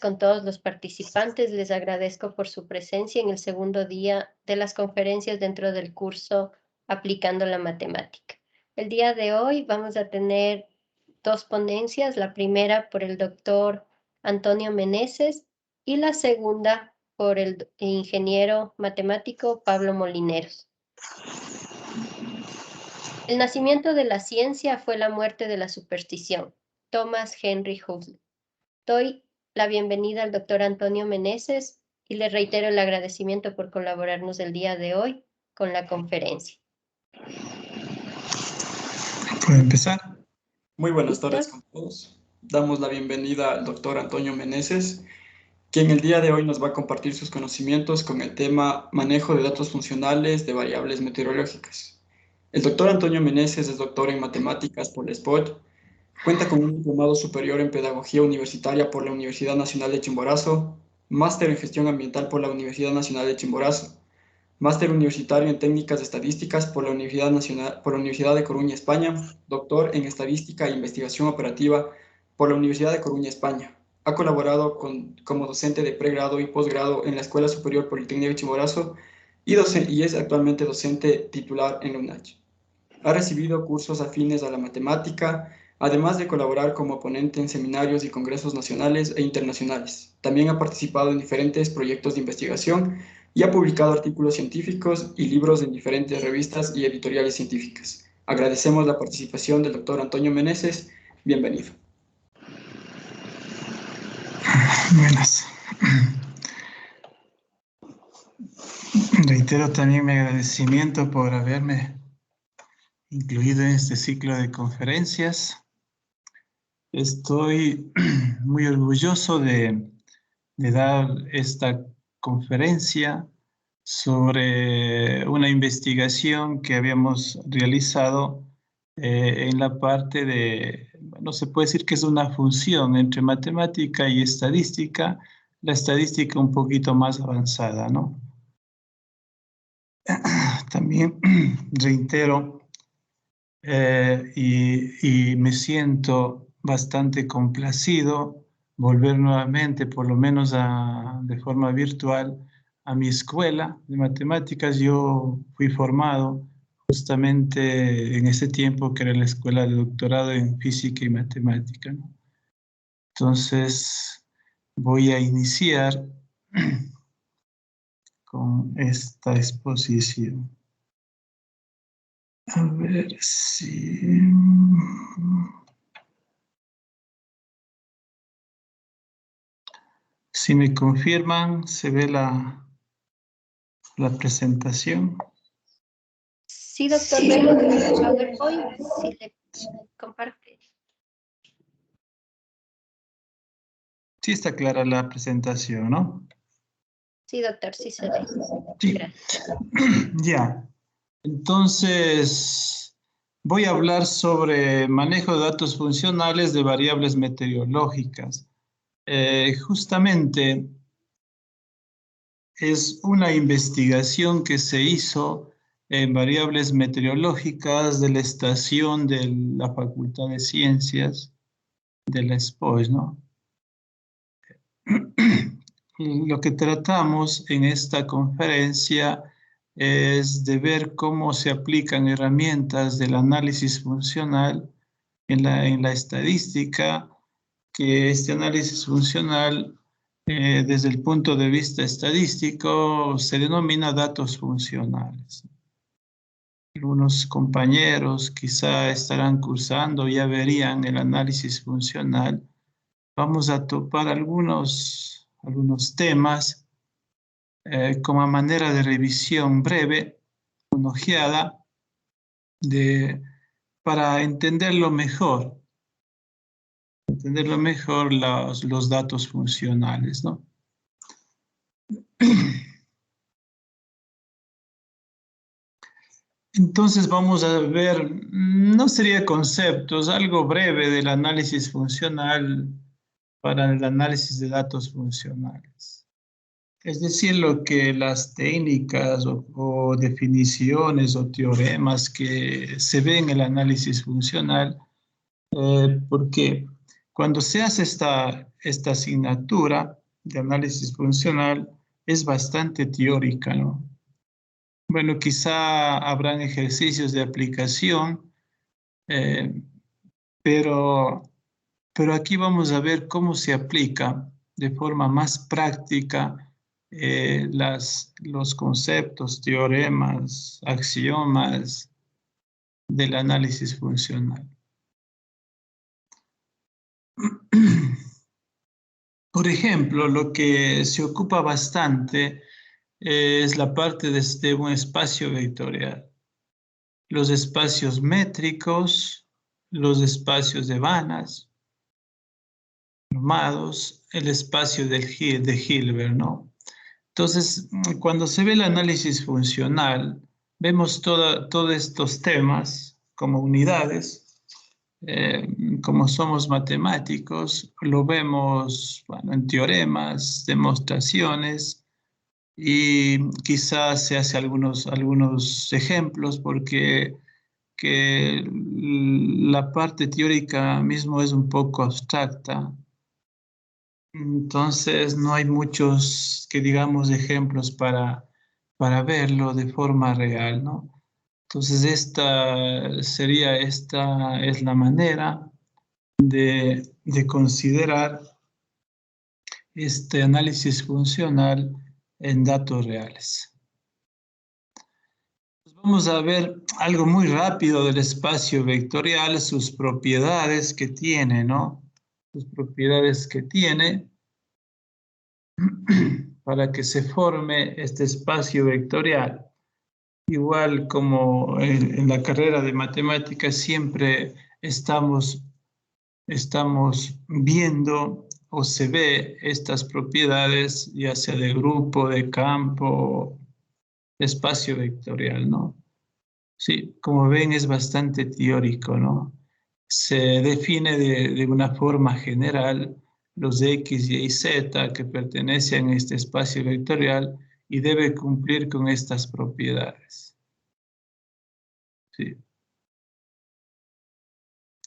Con todos los participantes, les agradezco por su presencia en el segundo día de las conferencias dentro del curso Aplicando la Matemática. El día de hoy vamos a tener dos ponencias, la primera por el doctor Antonio Meneses y la segunda por el ingeniero matemático Pablo Molineros. El nacimiento de la ciencia fue la muerte de la superstición. Thomas Henry Huxley. Doy la bienvenida al doctor Antonio Meneses y le reitero el agradecimiento por colaborarnos el día de hoy con la conferencia. ¿Puedo empezar? Muy buenas tardes con todos. Damos la bienvenida al doctor Antonio Meneses, quien el día de hoy nos va a compartir sus conocimientos con el tema manejo de datos funcionales de variables meteorológicas. El doctor Antonio Meneses es doctor en matemáticas por la SPOT, cuenta con un diplomado superior en pedagogía universitaria por la Universidad Nacional de Chimborazo, máster en gestión ambiental por la Universidad Nacional de Chimborazo, máster universitario en técnicas estadísticas por la Universidad de Coruña, España, doctor en estadística e investigación operativa por la Universidad de Coruña, España. Ha colaborado como docente de pregrado y posgrado en la Escuela Superior Politécnica de Chimborazo y es actualmente docente titular en la UNACH. Ha recibido cursos afines a la matemática, además de colaborar como ponente en seminarios y congresos nacionales e internacionales. También ha participado en diferentes proyectos de investigación y ha publicado artículos científicos y libros en diferentes revistas y editoriales científicas. Agradecemos la participación del doctor Antonio Meneses. Bienvenido. Buenas. Reitero también mi agradecimiento por haberme incluido en este ciclo de conferencias. Estoy muy orgulloso de dar esta conferencia sobre una investigación que habíamos realizado en la parte de, bueno, se puede decir que es una función entre matemática y estadística, la estadística un poquito más avanzada, ¿no? También reitero y me siento bastante complacido volver nuevamente, por lo menos de forma virtual, a mi escuela de matemáticas. Yo fui formado justamente en ese tiempo que era la escuela de doctorado en física y matemática, ¿no? Entonces voy a iniciar con esta exposición. A ver si... Si me confirman, se ve la presentación. Sí, doctor, vemos el PowerPoint, si le comparte. Sí está clara la presentación, ¿no? Sí, doctor, sí se ve. Sí. Gracias. Ya. Entonces, voy a hablar sobre manejo de datos funcionales de variables meteorológicas. Justamente es una investigación que se hizo en variables meteorológicas de la estación de la Facultad de Ciencias de la SPOS, ¿no? Lo que tratamos en esta conferencia es de ver cómo se aplican herramientas del análisis funcional en la estadística, que este análisis funcional, desde el punto de vista estadístico, se denomina datos funcionales. Algunos compañeros quizá estarán cursando, ya verían el análisis funcional. Vamos a topar algunos temas como manera de revisión breve, una ojeada, para entenderlo mejor los datos funcionales, ¿no? Entonces vamos a ver, no sería conceptos, algo breve del análisis funcional para el análisis de datos funcionales. Es decir, lo que las técnicas o definiciones o teoremas que se ven en el análisis funcional, porque cuando se hace esta asignatura de análisis funcional, es bastante teórica, ¿no? Bueno, quizá habrán ejercicios de aplicación, pero aquí vamos a ver cómo se aplica de forma más práctica los conceptos, teoremas, axiomas del análisis funcional. Por ejemplo, lo que se ocupa bastante es la parte de un espacio vectorial. Los espacios métricos, los espacios de Banach, normados, el espacio de Hilbert, ¿no? Entonces, cuando se ve el análisis funcional, vemos todos estos temas como unidades. Como somos matemáticos, lo vemos en teoremas, demostraciones, y quizás se hace algunos ejemplos porque la parte teórica mismo es un poco abstracta. Entonces no hay muchos, que digamos, ejemplos para verlo de forma real, ¿no? Entonces esta es la manera de considerar este análisis funcional en datos reales. Vamos a ver algo muy rápido del espacio vectorial, sus propiedades que tiene, ¿no? Sus propiedades que tiene para que se forme este espacio vectorial. Igual como en la carrera de matemáticas siempre estamos viendo o se ve estas propiedades, ya sea de grupo, de campo, de espacio vectorial, ¿no? Sí, como ven es bastante teórico, ¿no? Se define de una forma general los X, Y y Z que pertenecen a este espacio vectorial y debe cumplir con estas propiedades. Sí.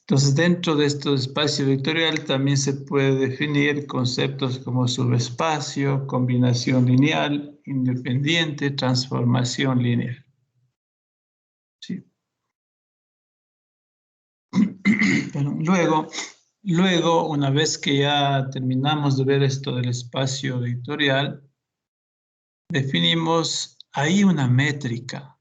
Entonces, dentro de este espacio vectorial también se puede definir conceptos como subespacio, combinación lineal, independiente, transformación lineal. Sí. Bueno, luego, una vez que ya terminamos de ver esto del espacio vectorial, definimos ahí una métrica,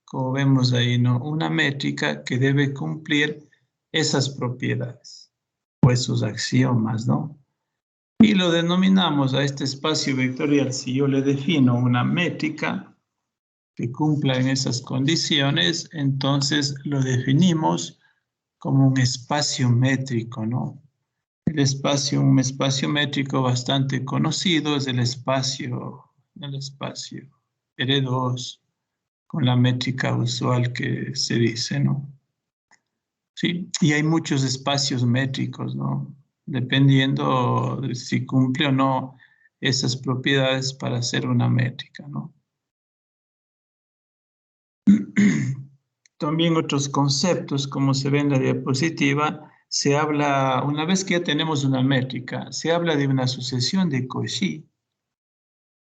como vemos ahí, ¿no? Una métrica que debe cumplir esas propiedades o esos axiomas, ¿no? Y lo denominamos a este espacio vectorial. Si yo le defino una métrica que cumpla en esas condiciones, entonces lo definimos como un espacio métrico, ¿no? Un espacio métrico bastante conocido es el espacio R2, con la métrica usual que se dice, ¿no? Sí, y hay muchos espacios métricos, ¿no? Dependiendo de si cumple o no esas propiedades para hacer una métrica, ¿no? También otros conceptos, como se ve en la diapositiva, se habla, una vez que ya tenemos una métrica, se habla de una sucesión de Cauchy.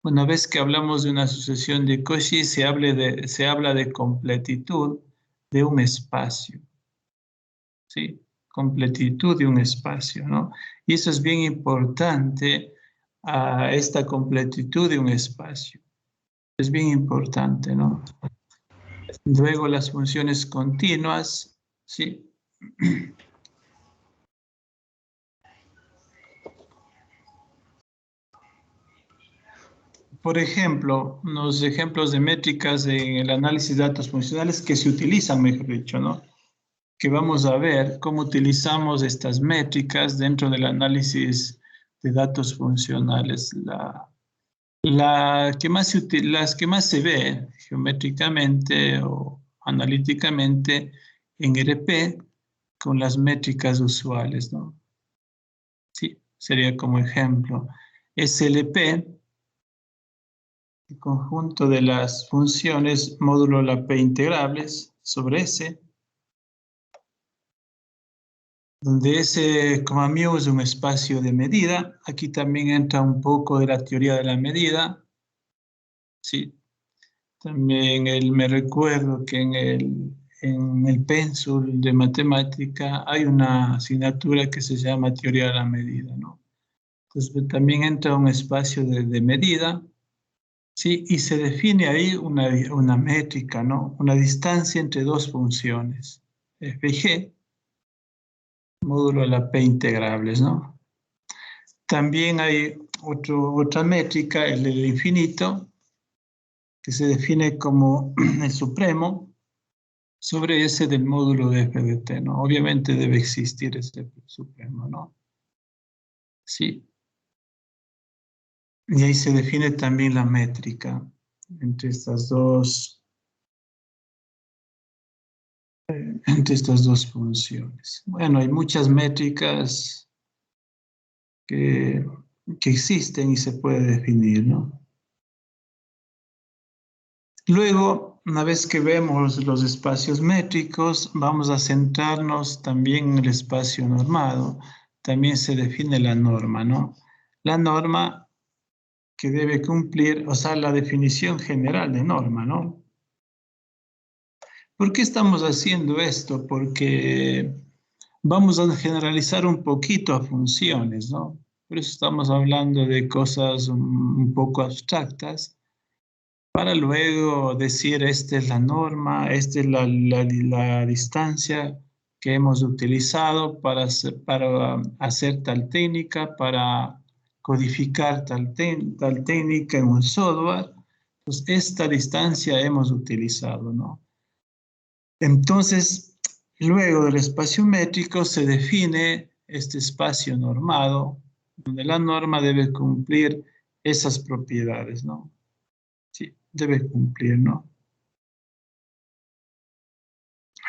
Una vez que hablamos de una sucesión de Cauchy, se habla de completitud de un espacio. ¿Sí? Completitud de un espacio, ¿no? Y eso es bien importante, a esta completitud de un espacio. Es bien importante, ¿no? Luego las funciones continuas, ¿sí? Por ejemplo, unos ejemplos de métricas en el análisis de datos funcionales que se utilizan, mejor dicho, ¿no? Que vamos a ver cómo utilizamos estas métricas dentro del análisis de datos funcionales. Las que más se ve geométricamente o analíticamente en RP con las métricas usuales, ¿no? Sí, sería como ejemplo. SLP, el conjunto de las funciones módulo la P integrables sobre S, donde ese coma mu es un espacio de medida. Aquí también entra un poco de la teoría de la medida. Sí. También me recuerdo que en el pénsul de matemática hay una asignatura que se llama teoría de la medida, ¿no? Entonces también entra un espacio de medida, ¿sí? Y se define ahí una métrica, ¿no? Una distancia entre dos funciones, f y g, módulo de la p integrables, ¿no? También hay otra métrica, el del infinito, que se define como el supremo sobre ese del módulo de f de t, ¿no? Obviamente debe existir ese supremo, ¿no? Sí. Y ahí se define también la métrica entre estas dos funciones. Bueno, hay muchas métricas que existen y se puede definir, ¿no? Luego, una vez que vemos los espacios métricos, vamos a centrarnos también en el espacio normado. También se define la norma, ¿no? La norma que debe cumplir, o sea, la definición general de norma, ¿no? ¿Por qué estamos haciendo esto? Porque vamos a generalizar un poquito a funciones, ¿no? Por eso estamos hablando de cosas un poco abstractas, para luego decir, esta es la norma, esta es la distancia que hemos utilizado para hacer tal técnica, para codificar tal técnica en un software. Pues esta distancia hemos utilizado, ¿no? Entonces, luego del espacio métrico se define este espacio normado, donde la norma debe cumplir esas propiedades, ¿no? Sí, debe cumplir, ¿no?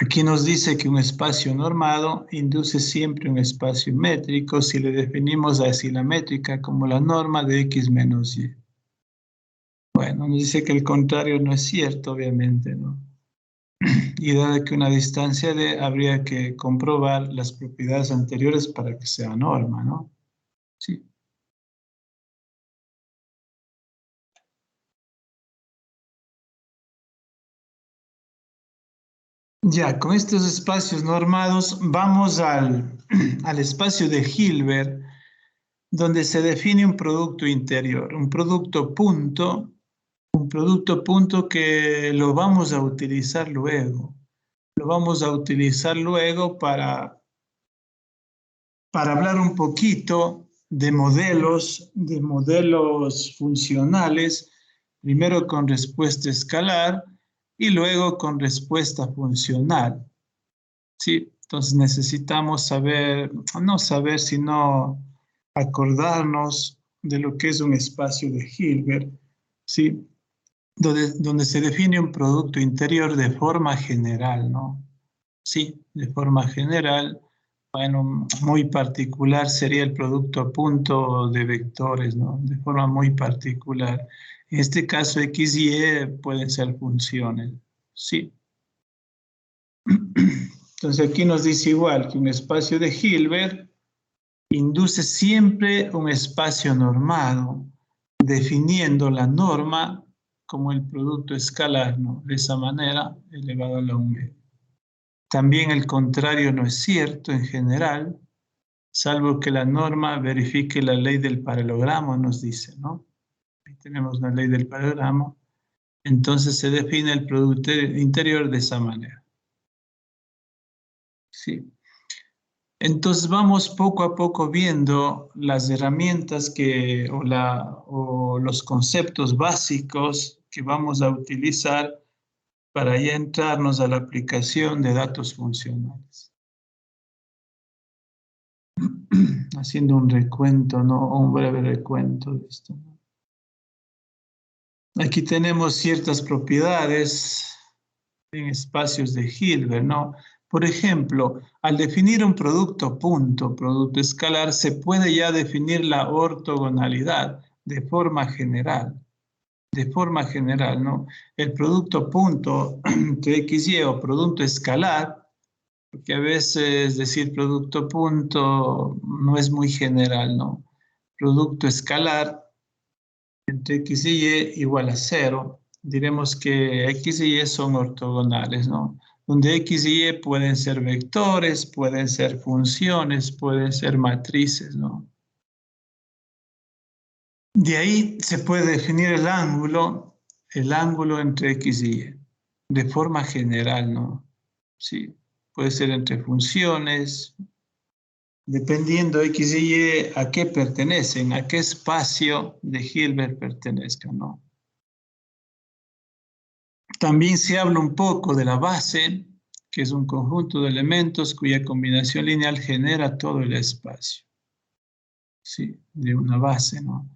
Aquí nos dice que un espacio normado induce siempre un espacio métrico si le definimos así la métrica como la norma de x menos y. Bueno, nos dice que el contrario no es cierto, obviamente, ¿no? Y dado que una distancia d, habría que comprobar las propiedades anteriores para que sea norma, ¿no? Sí. Ya, con estos espacios normados vamos al espacio de Hilbert, donde se define un producto interior, un producto punto que lo vamos a utilizar luego. Lo vamos a utilizar luego para hablar un poquito de modelos funcionales, primero con respuesta escalar y luego con respuesta funcional. ¿Sí? Entonces necesitamos saber, no saber, sino acordarnos de lo que es un espacio de Hilbert, ¿sí? Donde se define un producto interior de forma general, ¿no? Sí, de forma general. Bueno, muy particular sería el producto a punto de vectores, ¿no? De forma muy particular. En este caso, X y Y pueden ser funciones, sí. Entonces aquí nos dice igual que un espacio de Hilbert induce siempre un espacio normado, definiendo la norma como el producto escalar, ¿no? De esa manera, elevado a la 1. También el contrario no es cierto en general, salvo que la norma verifique la ley del paralelogramo, nos dice, ¿no? Ahí tenemos la ley del paralelogramo. Entonces se define el producto interior de esa manera. Sí. Entonces vamos poco a poco viendo las herramientas o los conceptos básicos que vamos a utilizar para ya entrarnos a la aplicación de datos funcionales. Haciendo un recuento, ¿no? Un breve recuento de esto. Aquí tenemos ciertas propiedades en espacios de Hilbert, ¿no? Por ejemplo, al definir un producto escalar, se puede ya definir la ortogonalidad de forma general. De forma general, ¿no? El producto punto de XY o producto escalar Porque a veces decir producto punto no es muy general, ¿no? Producto escalar entre x y y igual a 0. Diremos que x y y son ortogonales, ¿no? Donde x y y pueden ser vectores, pueden ser funciones, pueden ser matrices, ¿no? De ahí se puede definir el ángulo entre x y y, de forma general, ¿no? Sí, puede ser entre funciones, dependiendo x y y a qué pertenecen, a qué espacio de Hilbert pertenezcan, ¿no? También se habla un poco de la base, que es un conjunto de elementos cuya combinación lineal genera todo el espacio. Sí, de una base, ¿no?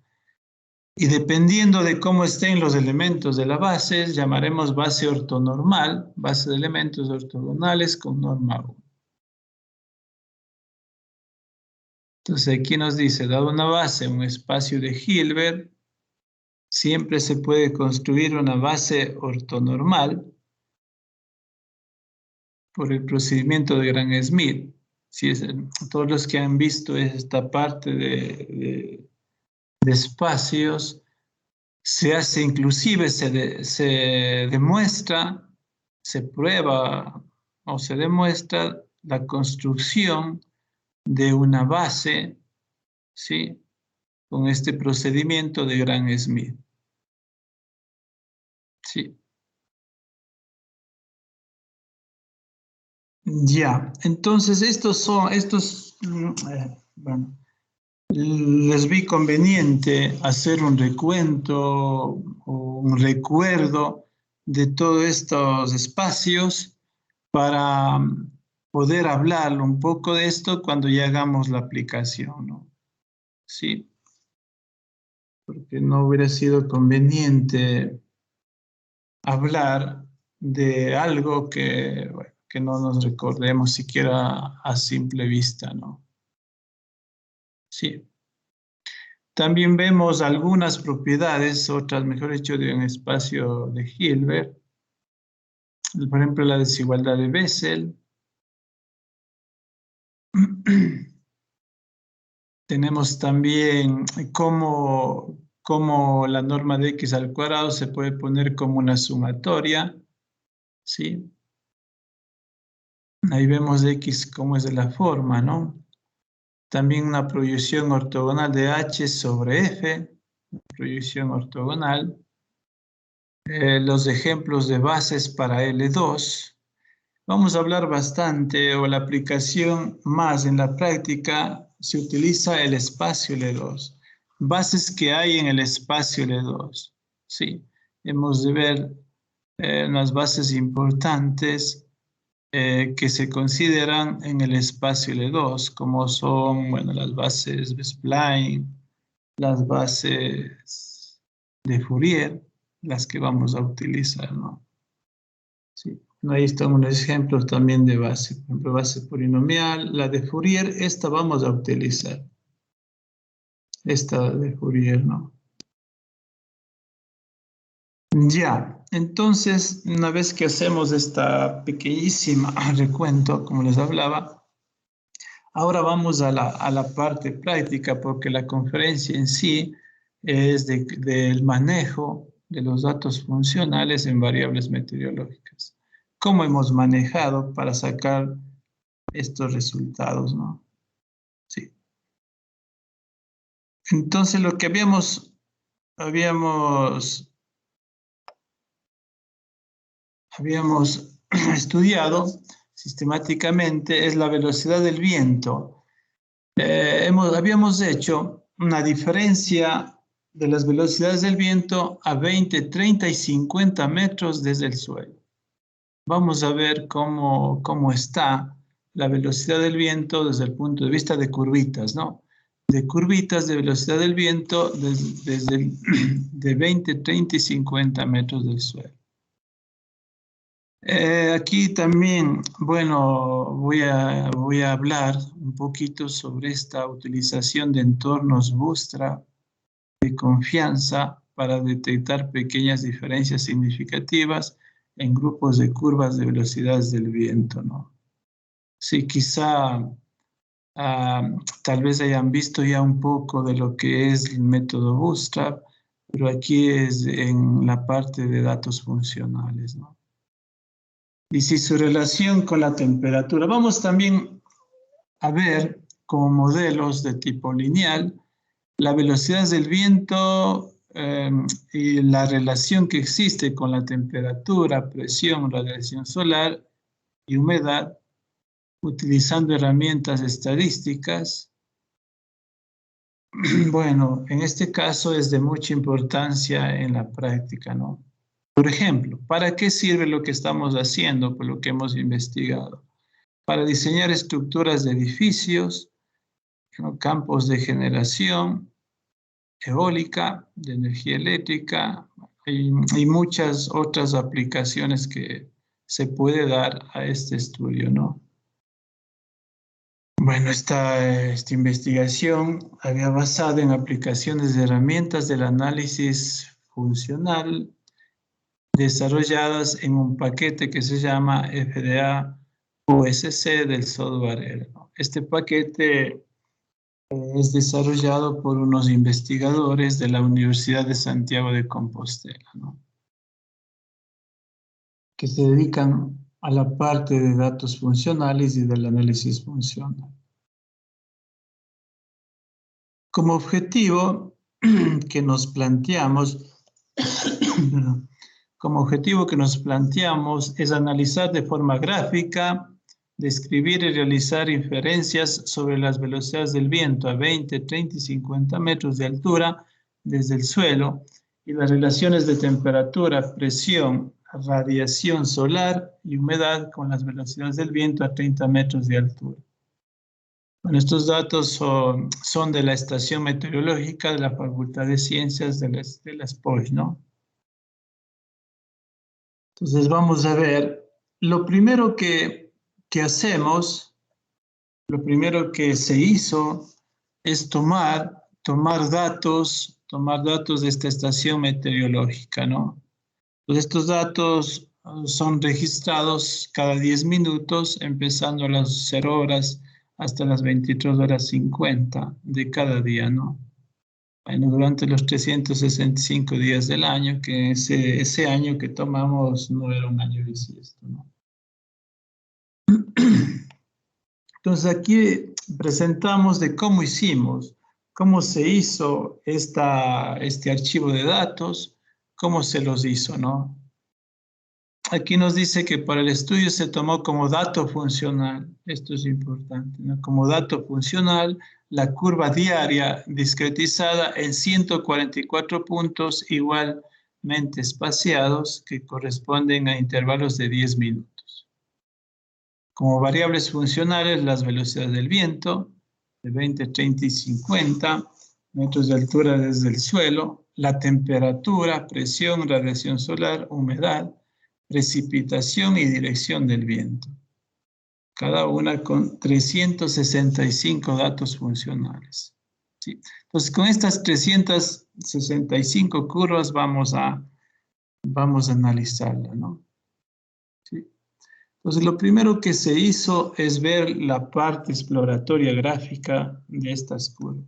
Y dependiendo de cómo estén los elementos de la base, llamaremos base ortonormal, base de elementos ortogonales con norma 1. Entonces aquí nos dice, dado una base, un espacio de Hilbert, siempre se puede construir una base ortonormal por el procedimiento de Gram-Schmidt. Si es, todos los que han visto esta parte de espacios, se hace inclusive, se demuestra, se prueba o se demuestra la construcción de una base, ¿sí? Con este procedimiento de Gram-Schmidt. Sí. Ya, entonces bueno, les vi conveniente hacer un recuento o un recuerdo de todos estos espacios para poder hablar un poco de esto cuando ya hagamos la aplicación, ¿no? Sí, porque no hubiera sido conveniente hablar de algo que, bueno, que no nos recordemos siquiera a simple vista, ¿no? Sí. También vemos algunas propiedades, otras, mejor dicho, de un espacio de Hilbert. Por ejemplo, la desigualdad de Bessel. Tenemos también cómo la norma de x al cuadrado se puede poner como una sumatoria, ¿sí? Ahí vemos de x cómo es de la forma, ¿no? También una proyección ortogonal de h sobre f, proyección ortogonal. Los ejemplos de bases para L2. Vamos a hablar bastante, o la aplicación más en la práctica, se utiliza el espacio L2. Bases que hay en el espacio L2. Sí, hemos de ver unas bases importantes que se consideran en el espacio L2, como son, bueno, las bases de Spline, las bases de Fourier, las que vamos a utilizar, ¿no? Sí. Ahí están unos ejemplos también de base. Por ejemplo, base polinomial, la de Fourier, esta vamos a utilizar. Esta de Fourier, ¿no? Ya, entonces, una vez que hacemos esta pequeñísima recuento, como les hablaba, ahora vamos a la parte práctica, porque la conferencia en sí es del manejo de los datos funcionales en variables meteorológicas. ¿Cómo hemos manejado para sacar estos resultados, ¿no? Sí. Entonces, lo que habíamos estudiado sistemáticamente es la velocidad del viento. Habíamos hecho una diferencia de las velocidades del viento a 20, 30 y 50 metros desde el suelo. Vamos a ver cómo está la velocidad del viento desde el punto de vista de curvitas, ¿no? De curvitas de velocidad del viento de 20, 30 y 50 metros del suelo. Aquí también, bueno, voy a hablar un poquito sobre esta utilización de entornos Bootstrap de confianza para detectar pequeñas diferencias significativas en grupos de curvas de velocidades del viento, ¿no? Sí, quizá tal vez hayan visto ya un poco de lo que es el método Bootstrap, pero aquí es en la parte de datos funcionales, ¿no? Y si su relación con la temperatura. Vamos también a ver como modelos de tipo lineal la velocidad del viento y la relación que existe con la temperatura, presión, radiación solar y humedad, utilizando herramientas estadísticas. Bueno, en este caso es de mucha importancia en la práctica, ¿no? Por ejemplo, ¿para qué sirve lo que estamos haciendo, por lo que hemos investigado? Para diseñar estructuras de edificios, ¿no? Campos de generación eólica, de energía eléctrica y muchas otras aplicaciones que se puede dar a este estudio, ¿no? Bueno, esta investigación había basado en aplicaciones de herramientas del análisis funcional desarrolladas en un paquete que se llama FDA USC del software. Este paquete es desarrollado por unos investigadores de la Universidad de Santiago de Compostela, ¿no? Que se dedican a la parte de datos funcionales y del análisis funcional. Como objetivo que nos planteamos, es analizar de forma gráfica, describir y realizar inferencias sobre las velocidades del viento a 20, 30 y 50 metros de altura desde el suelo y las relaciones de temperatura, presión, radiación solar y humedad con las velocidades del viento a 30 metros de altura. Bueno, estos datos son de la Estación Meteorológica de la Facultad de Ciencias de la SPOY, ¿no? Entonces vamos a ver, lo primero que hacemos, lo primero que se hizo es tomar datos de esta estación meteorológica, ¿no? Entonces estos datos son registrados cada 10 minutos, empezando a las 0 horas hasta las 23:50 de cada día, ¿no? Bueno, durante los 365 días del año, que ese año que tomamos no era un año bisiesto, ¿no? Entonces aquí presentamos de cómo hicimos, cómo se hizo este archivo de datos, cómo se los hizo, ¿no? Aquí nos dice que para el estudio se tomó como dato funcional, esto es importante, ¿no? Como dato funcional, la curva diaria discretizada en 144 puntos igualmente espaciados que corresponden a intervalos de 10 minutos. Como variables funcionales, las velocidades del viento, de 20, 30 y 50 metros de altura desde el suelo, la temperatura, presión, radiación solar, humedad, precipitación y dirección del viento. Cada una con 365 datos funcionales. ¿Sí? Entonces, con estas 365 curvas vamos a analizarla, ¿no? ¿Sí? Entonces, lo primero que se hizo es ver la parte exploratoria gráfica de estas curvas.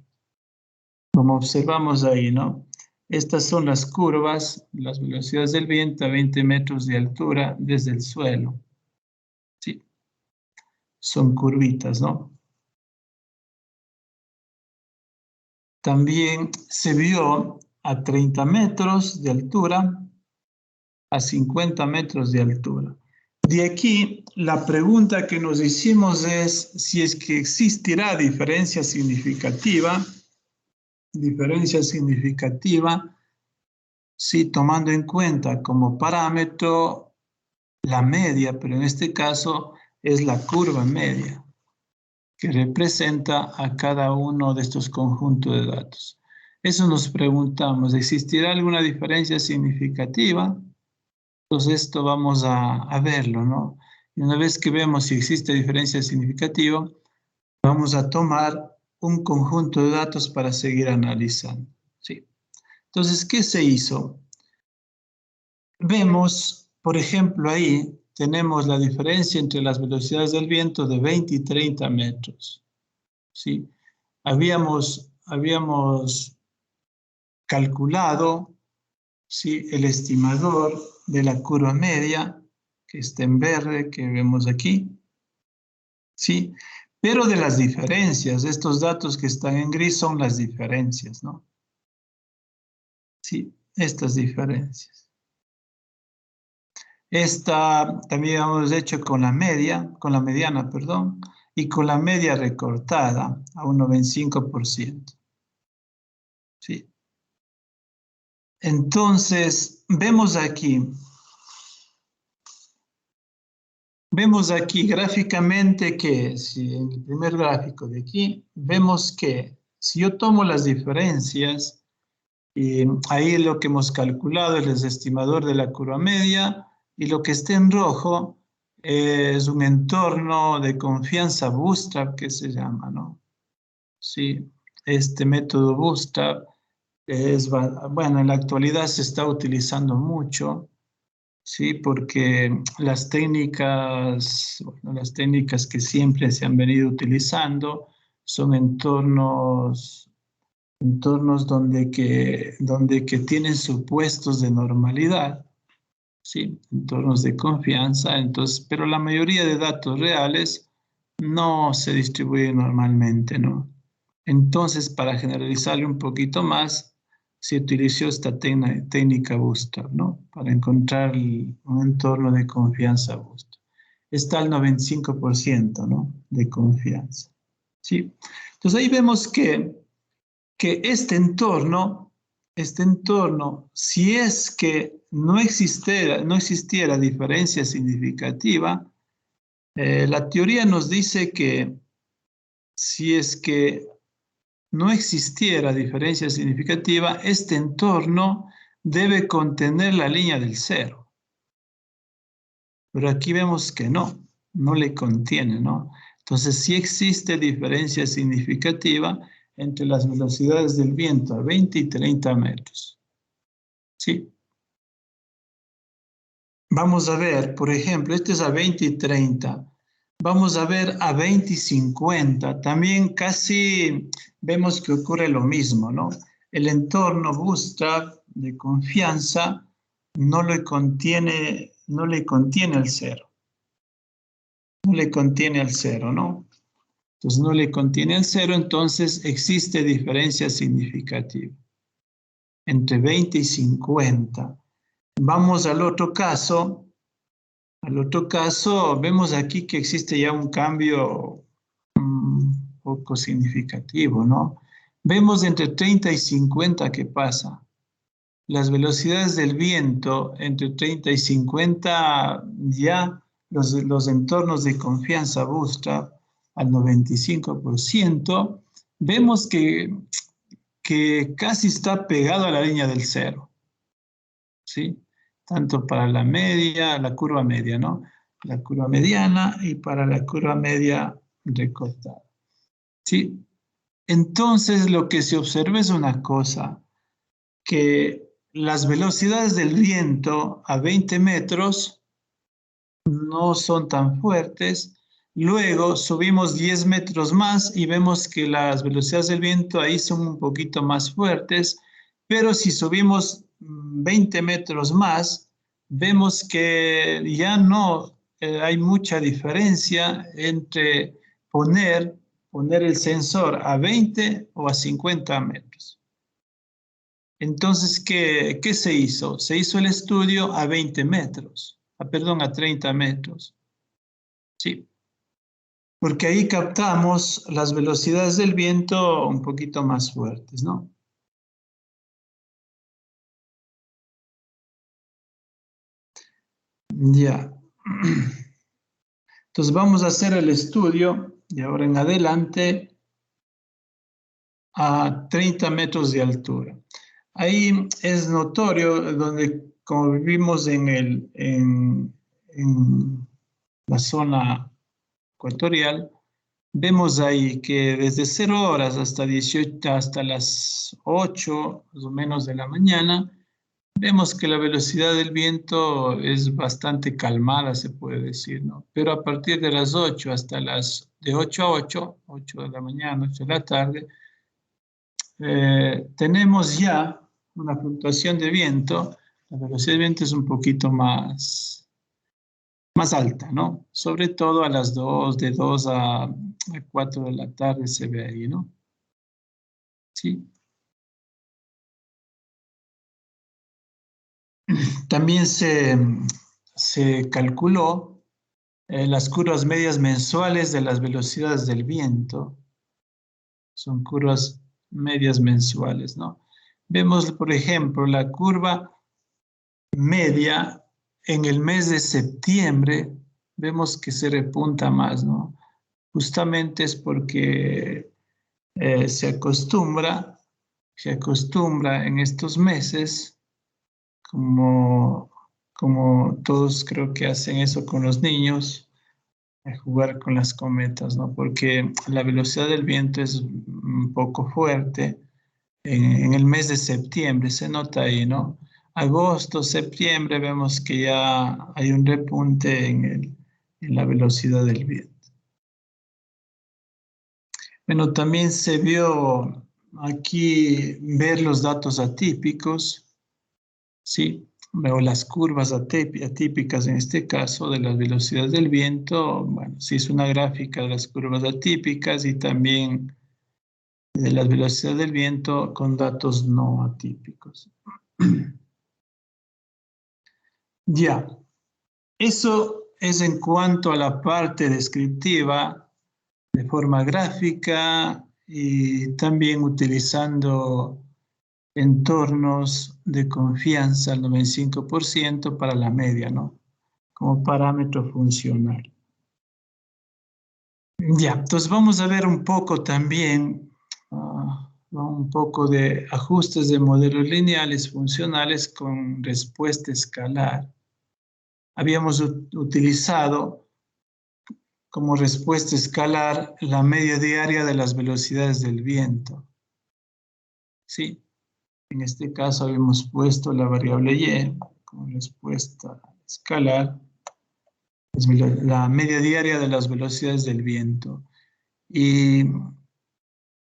Como observamos ahí, ¿no? Estas son las curvas, las velocidades del viento a 20 metros de altura desde el suelo. Sí, son curvitas, ¿no? También se vio a 30 metros de altura, a 50 metros de altura. De aquí, la pregunta que nos hicimos es si es que existirá diferencia significativa, sí, tomando en cuenta como parámetro la media, pero en este caso es la curva media, que representa a cada uno de estos conjuntos de datos. Eso nos preguntamos, ¿existirá alguna diferencia significativa? Entonces esto vamos a verlo, ¿no? Y una vez que vemos si existe diferencia significativa, vamos a tomar un conjunto de datos para seguir analizando, ¿sí? Entonces, ¿qué se hizo? Vemos, por ejemplo, ahí tenemos la diferencia entre las velocidades del viento de 20 y 30 metros. ¿Sí? Habíamos calculado, ¿sí?, el estimador de la curva media, que está en verde, que vemos aquí, ¿sí? Pero de las diferencias, estos datos que están en gris son las diferencias, ¿no? Sí, estas diferencias. Esta también hemos hecho con la mediana, perdón, y con la media recortada a un 95%. ¿Sí? Entonces, vemos aquí gráficamente que, si en el primer gráfico de aquí, vemos que si yo tomo las diferencias, y ahí lo que hemos calculado es el estimador de la curva media, y lo que está en rojo es un entorno de confianza bootstrap que se llama, ¿no? Sí, este método bootstrap es, bueno, en la actualidad se está utilizando mucho, sí, porque las técnicas que siempre se han venido utilizando son entornos donde que tienen supuestos de normalidad, ¿sí? Entornos de confianza, entonces, pero la mayoría de datos reales no se distribuyen normalmente, ¿no? Entonces, para generalizarle un poquito más, se utilizó esta técnica Bootstrap, ¿no? Para encontrar un entorno de confianza Bootstrap. Está al 95%, ¿no?, de confianza, ¿sí? Entonces, ahí vemos que este entorno, si es que no existiera diferencia significativa, la teoría nos dice que si es que no existiera diferencia significativa, este entorno debe contener la línea del cero. Pero aquí vemos que no le contiene, ¿no? Entonces, sí existe diferencia significativa entre las velocidades del viento a 20 y 30 metros. ¿Sí? Vamos a ver, por ejemplo, este es a 20 y 30. Vamos a ver a 20 y 50. También casi vemos que ocurre lo mismo, ¿no? El entorno bootstrap de confianza no le contiene el cero. No le contiene al cero, ¿no? Entonces no le contiene al cero, entonces existe diferencia significativa entre 20 y 50. Vamos al otro caso. Vemos aquí que existe ya un cambio poco significativo, ¿no? Vemos entre 30 y 50 qué pasa. Las velocidades del viento entre 30 y 50, ya los entornos de confianza bootstrap al 95%, vemos que casi está pegado a la línea del cero, ¿sí? Tanto para la curva media, ¿no? La curva mediana y para la curva media recortada, ¿sí? Entonces, lo que se observa es una cosa, que las velocidades del viento a 20 metros no son tan fuertes. Luego subimos 10 metros más y vemos que las velocidades del viento ahí son un poquito más fuertes, pero si subimos 20 metros más, vemos que ya no hay mucha diferencia entre poner el sensor a 20 o a 50 metros. Entonces, ¿qué se hizo? Se hizo el estudio a 20 metros, perdón, a 30 metros. Sí, porque ahí captamos las velocidades del viento un poquito más fuertes, ¿no? Ya. Entonces vamos a hacer el estudio de ahora en adelante a 30 metros de altura. Ahí es notorio donde, como vivimos en la zona ecuatorial, vemos ahí que desde 0 horas hasta las 8 más o menos de la mañana, vemos que la velocidad del viento es bastante calmada, se puede decir, ¿no? Pero a partir de las 8 hasta de 8 a 8 de la mañana, 8 de la tarde, tenemos ya una fluctuación de viento. La velocidad del viento es un poquito más alta, ¿no? Sobre todo a las 2, de 2 a 4 de la tarde se ve ahí, ¿no? Sí. También se calculó las curvas medias mensuales de las velocidades del viento. Son curvas medias mensuales, ¿no? Vemos, por ejemplo, la curva media en el mes de septiembre, vemos que se repunta más, ¿no? Justamente es porque se acostumbra en estos meses, como todos creo que hacen eso con los niños, a jugar con las cometas, ¿no? Porque la velocidad del viento es un poco fuerte. En el mes de septiembre se nota ahí, ¿no? Agosto, septiembre, vemos que ya hay un repunte en la velocidad del viento. Bueno, también se vio aquí ver los datos atípicos, ¿sí? Veo las curvas atípicas en este caso de las velocidades del viento. Bueno, se hizo una gráfica de las curvas atípicas y también de las velocidades del viento con datos no atípicos. Ya, eso es en cuanto a la parte descriptiva de forma gráfica y también utilizando entornos de confianza al 95% para la media, ¿no? Como parámetro funcional. Ya, entonces vamos a ver un poco también, un poco de ajustes de modelos lineales funcionales con respuesta escalar. Habíamos utilizado como respuesta escalar la media diaria de las velocidades del viento. Sí, en este caso habíamos puesto la variable y como respuesta escalar, es la media diaria de las velocidades del viento. Y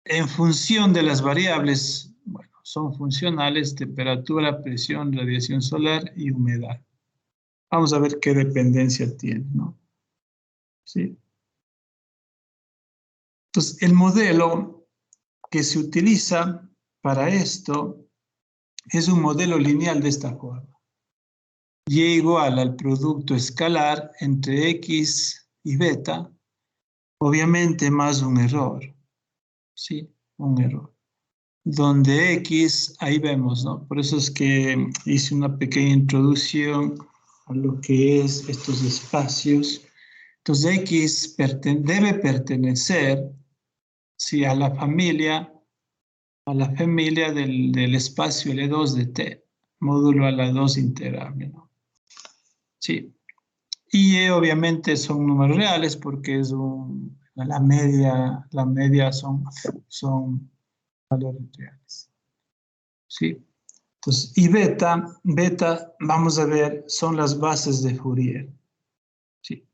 en función de las variables, bueno, son funcionales, temperatura, presión, radiación solar y humedad. Vamos a ver qué dependencia tiene, ¿no? Sí. Entonces, el modelo que se utiliza para esto es un modelo lineal de esta forma. Y igual al producto escalar entre X y beta, obviamente más un error. Sí, un error. Donde X, ahí vemos, ¿no? Por eso es que hice una pequeña introducción a lo que es estos espacios. Entonces X debe pertenecer, sí, a la familia del espacio L2 de T, módulo a la 2 integrable, ¿no? Sí. Y obviamente son números reales porque es la media son valores reales. ¿Sí? Entonces, y beta, vamos a ver, son las bases de Fourier. ¿Sí?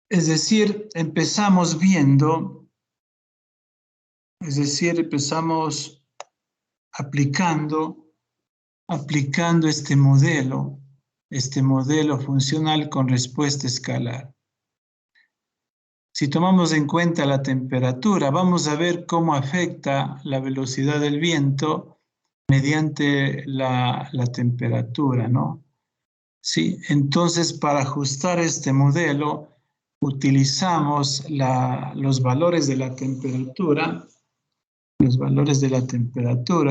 Es decir, empezamos aplicando este modelo funcional con respuesta escalar. Si tomamos en cuenta la temperatura, vamos a ver cómo afecta la velocidad del viento mediante la temperatura, ¿no? Sí, entonces para ajustar este modelo utilizamos los valores de la temperatura,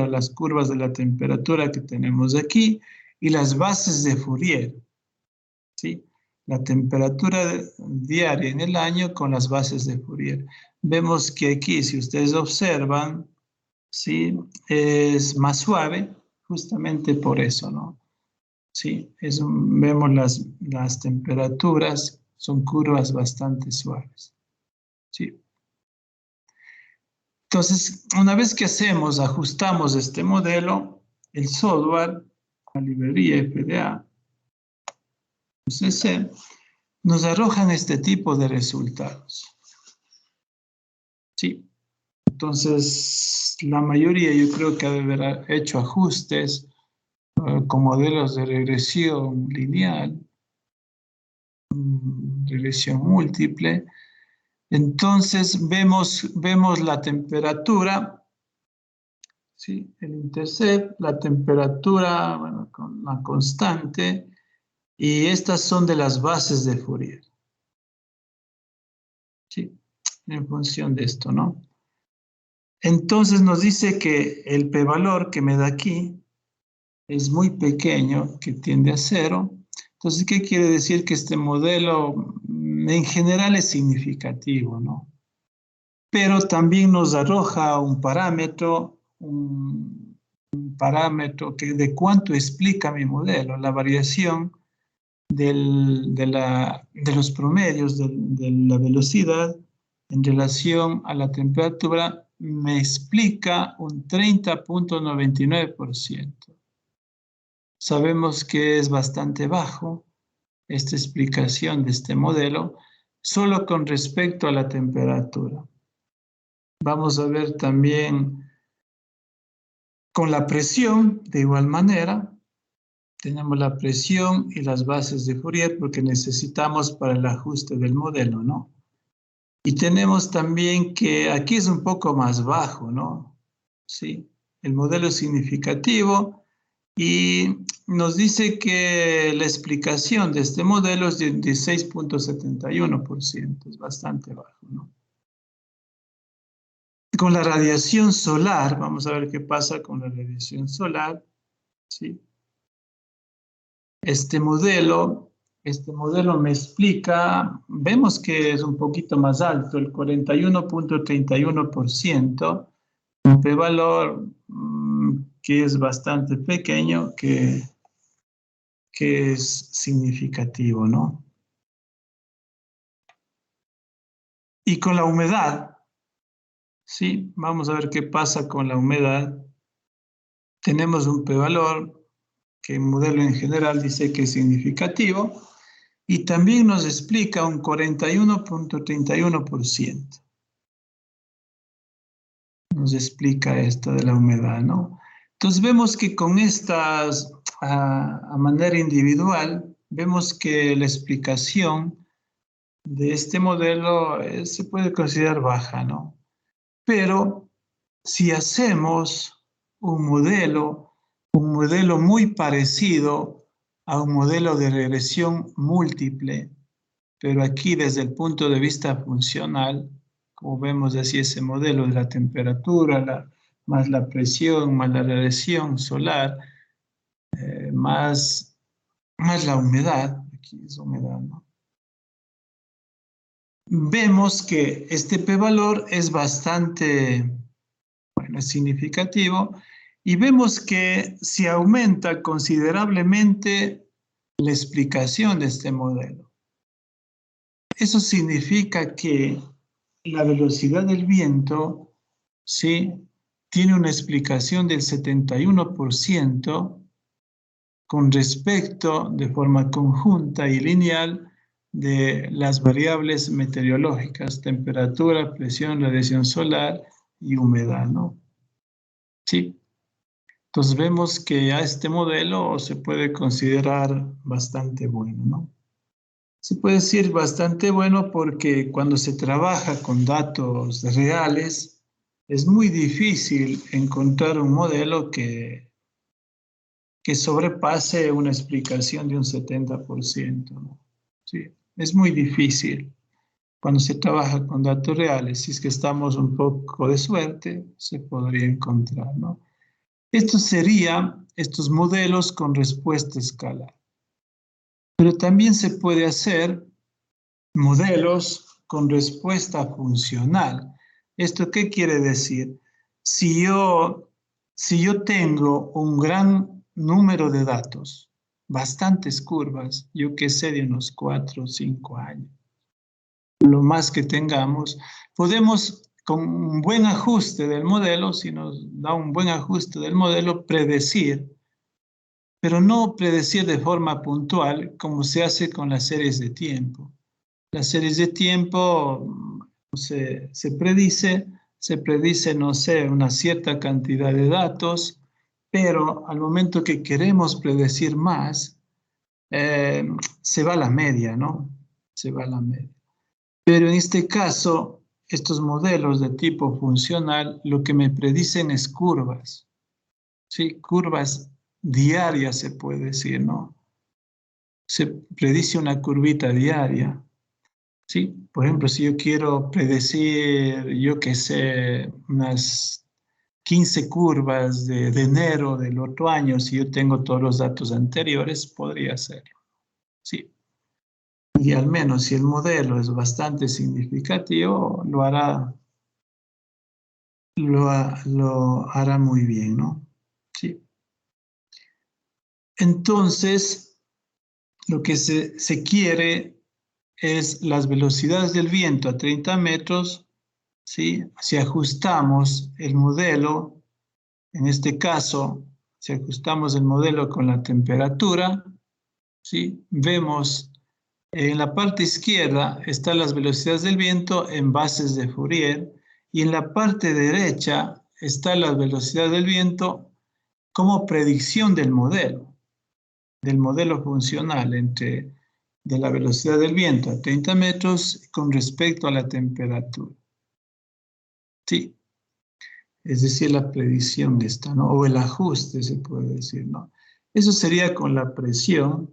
las curvas de la temperatura que tenemos aquí y las bases de Fourier, ¿sí? La temperatura diaria en el año con las bases de Fourier. Vemos que aquí, si ustedes observan, ¿sí? Es más suave, justamente por eso, ¿no? Sí, vemos las temperaturas, son curvas bastante suaves. ¿Sí? Entonces, una vez que ajustamos este modelo, el software, la librería FDA, CC, nos arrojan este tipo de resultados. Sí. Entonces, la mayoría yo creo que debe haber hecho ajustes con modelos de regresión lineal, regresión múltiple. Entonces, vemos la temperatura, ¿sí? El intercept, la temperatura, bueno, con la constante, y estas son de las bases de Fourier. ¿Sí? En función de esto, ¿no? Entonces nos dice que el p-valor que me da aquí es muy pequeño, que tiende a 0. Entonces, ¿qué quiere decir? Que este modelo en general es significativo, ¿no? Pero también nos arroja un parámetro de cuánto explica mi modelo, la variación de los promedios de la velocidad en relación a la temperatura me explica un 30.99%. Sabemos que es bastante bajo esta explicación de este modelo solo con respecto a la temperatura. Vamos a ver también con la presión, de igual manera. Tenemos la presión y las bases de Fourier porque necesitamos para el ajuste del modelo, ¿no? Y tenemos también que aquí es un poco más bajo, ¿no? Sí, el modelo es significativo y nos dice que la explicación de este modelo es de 6.71%, es bastante bajo, ¿no? Con la radiación solar, vamos a ver qué pasa con la radiación solar, ¿sí? Este modelo me explica, vemos que es un poquito más alto, el 41.31%, un p-valor que es bastante pequeño, que es significativo, ¿no? Y con la humedad, ¿sí? Vamos a ver qué pasa con la humedad. Tenemos un p-valor que el modelo en general dice que es significativo, y también nos explica un 41.31%. Nos explica esto de la humedad, ¿no? Entonces vemos que con estas, a manera individual, vemos que la explicación de este modelo se puede considerar baja, ¿no? Pero si hacemos un modelo muy parecido a un modelo de regresión múltiple, pero aquí desde el punto de vista funcional, como vemos así ese modelo de la temperatura, más la presión, más la radiación solar, más la humedad, aquí es humedad, ¿no? Vemos que este p-valor es bastante, bueno, es significativo, y vemos que se aumenta considerablemente la explicación de este modelo. Eso significa que la velocidad del viento, ¿sí?, tiene una explicación del 71% con respecto, de forma conjunta y lineal, de las variables meteorológicas, temperatura, presión, radiación solar y humedad, ¿no? Sí. Entonces vemos que a este modelo se puede considerar bastante bueno, ¿no? Se puede decir bastante bueno porque cuando se trabaja con datos reales, es muy difícil encontrar un modelo que sobrepase una explicación de un 70%, ¿no? Sí, es muy difícil. Cuando se trabaja con datos reales, si es que estamos un poco de suerte, se podría encontrar, ¿no? Estos serían estos modelos con respuesta escalar. Pero también se puede hacer modelos con respuesta funcional. ¿Esto qué quiere decir? Si yo tengo un gran número de datos, bastantes curvas, yo que sé, de unos 4 o 5 años, lo más que tengamos, podemos con un buen ajuste del modelo, si nos da un buen ajuste del modelo, predecir, pero no predecir de forma puntual como se hace con las series de tiempo. Las series de tiempo se predice, no sé, una cierta cantidad de datos, pero al momento que queremos predecir más, se va a la media, ¿no? Se va a la media. Pero en este caso, estos modelos de tipo funcional, lo que me predicen es curvas, ¿sí? Curvas diarias se puede decir, ¿no? Se predice una curvita diaria, ¿sí? Por ejemplo, si yo quiero predecir, yo qué sé, unas 15 curvas de enero del otro año, si yo tengo todos los datos anteriores, podría hacerlo, ¿sí? Y al menos si el modelo es bastante significativo, lo hará muy bien, ¿no? Sí. Entonces, lo que se quiere es las velocidades del viento a 30 metros, ¿sí? Si ajustamos el modelo, en este caso, si ajustamos el modelo con la temperatura, ¿sí? Vemos en la parte izquierda están las velocidades del viento en bases de Fourier y en la parte derecha está la velocidad del viento como predicción del modelo funcional de la velocidad del viento a 30 metros con respecto a la temperatura. Sí, es decir, la predicción de esta, ¿no? O el ajuste, se puede decir, ¿no? Eso sería con la presión,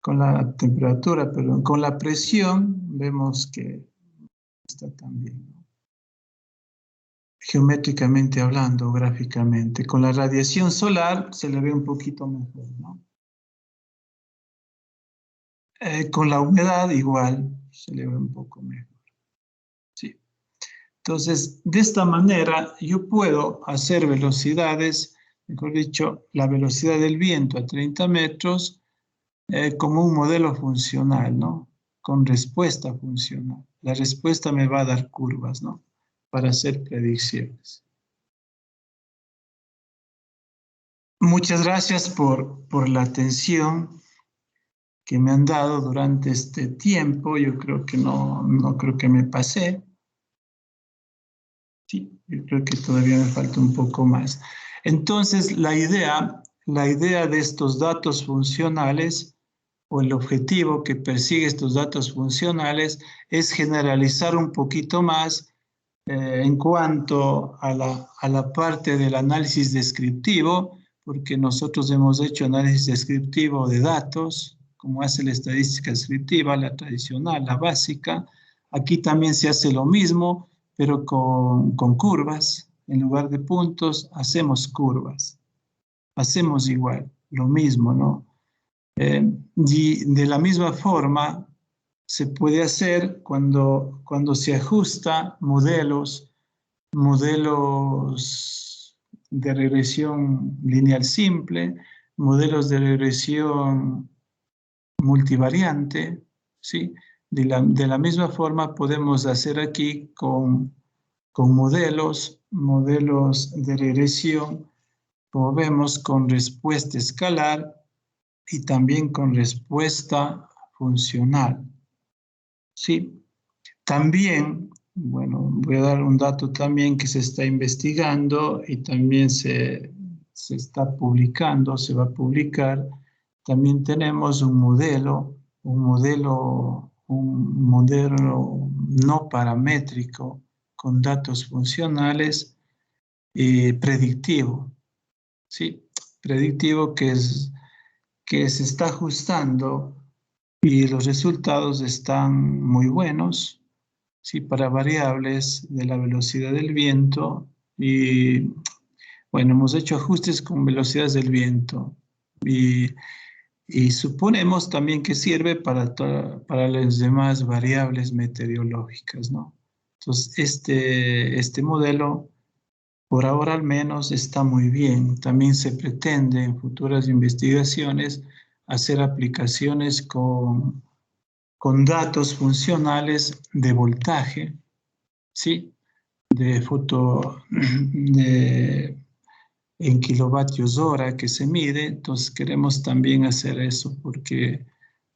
con la temperatura, perdón. Con la presión vemos que está también, ¿no? Geométricamente hablando, gráficamente. Con la radiación solar se le ve un poquito mejor, ¿no? Con la humedad igual se le ve un poco mejor. Sí. Entonces, de esta manera yo puedo hacer velocidades, mejor dicho, la velocidad del viento a 30 metros como un modelo funcional, ¿no? Con respuesta funcional. La respuesta me va a dar curvas, ¿no? Para hacer predicciones. Muchas gracias por la atención que me han dado durante este tiempo. Yo creo que no creo que me pasé. Sí, yo creo que todavía me falta un poco más. Entonces, la idea de estos datos funcionales o el objetivo que persigue estos datos funcionales es generalizar un poquito más en cuanto a la parte del análisis descriptivo, porque nosotros hemos hecho análisis descriptivo de datos, como hace la estadística descriptiva, la tradicional, la básica. Aquí también se hace lo mismo, pero con curvas. En lugar de puntos, hacemos curvas. Hacemos igual, lo mismo, ¿no? Y de la misma forma se puede hacer cuando se ajusta modelos de regresión lineal simple, modelos de regresión multivariante, ¿sí? De la misma forma podemos hacer aquí con modelos de regresión, como vemos, con respuesta escalar y también con respuesta funcional. Sí, también, bueno, voy a dar un dato también que se está investigando y también se está publicando, se va a publicar. También tenemos un modelo no paramétrico con datos funcionales predictivo, ¿sí? Predictivo que se está ajustando y los resultados están muy buenos, ¿sí? Para variables de la velocidad del viento y, bueno, hemos hecho ajustes con velocidades del viento y suponemos también que sirve para las demás variables meteorológicas, ¿no? Entonces, este modelo, por ahora al menos, está muy bien. También se pretende en futuras investigaciones hacer aplicaciones con datos funcionales de voltaje, ¿sí? en kilovatios hora que se mide. Entonces queremos también hacer eso porque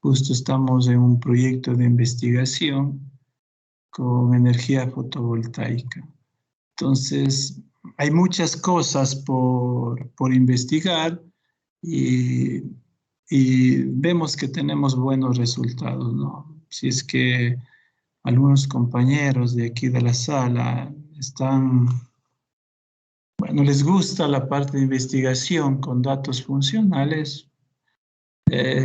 justo estamos en un proyecto de investigación con energía fotovoltaica. Entonces hay muchas cosas por investigar y vemos que tenemos buenos resultados, ¿no? Si es que algunos compañeros de aquí de la sala bueno, les gusta la parte de investigación con datos funcionales,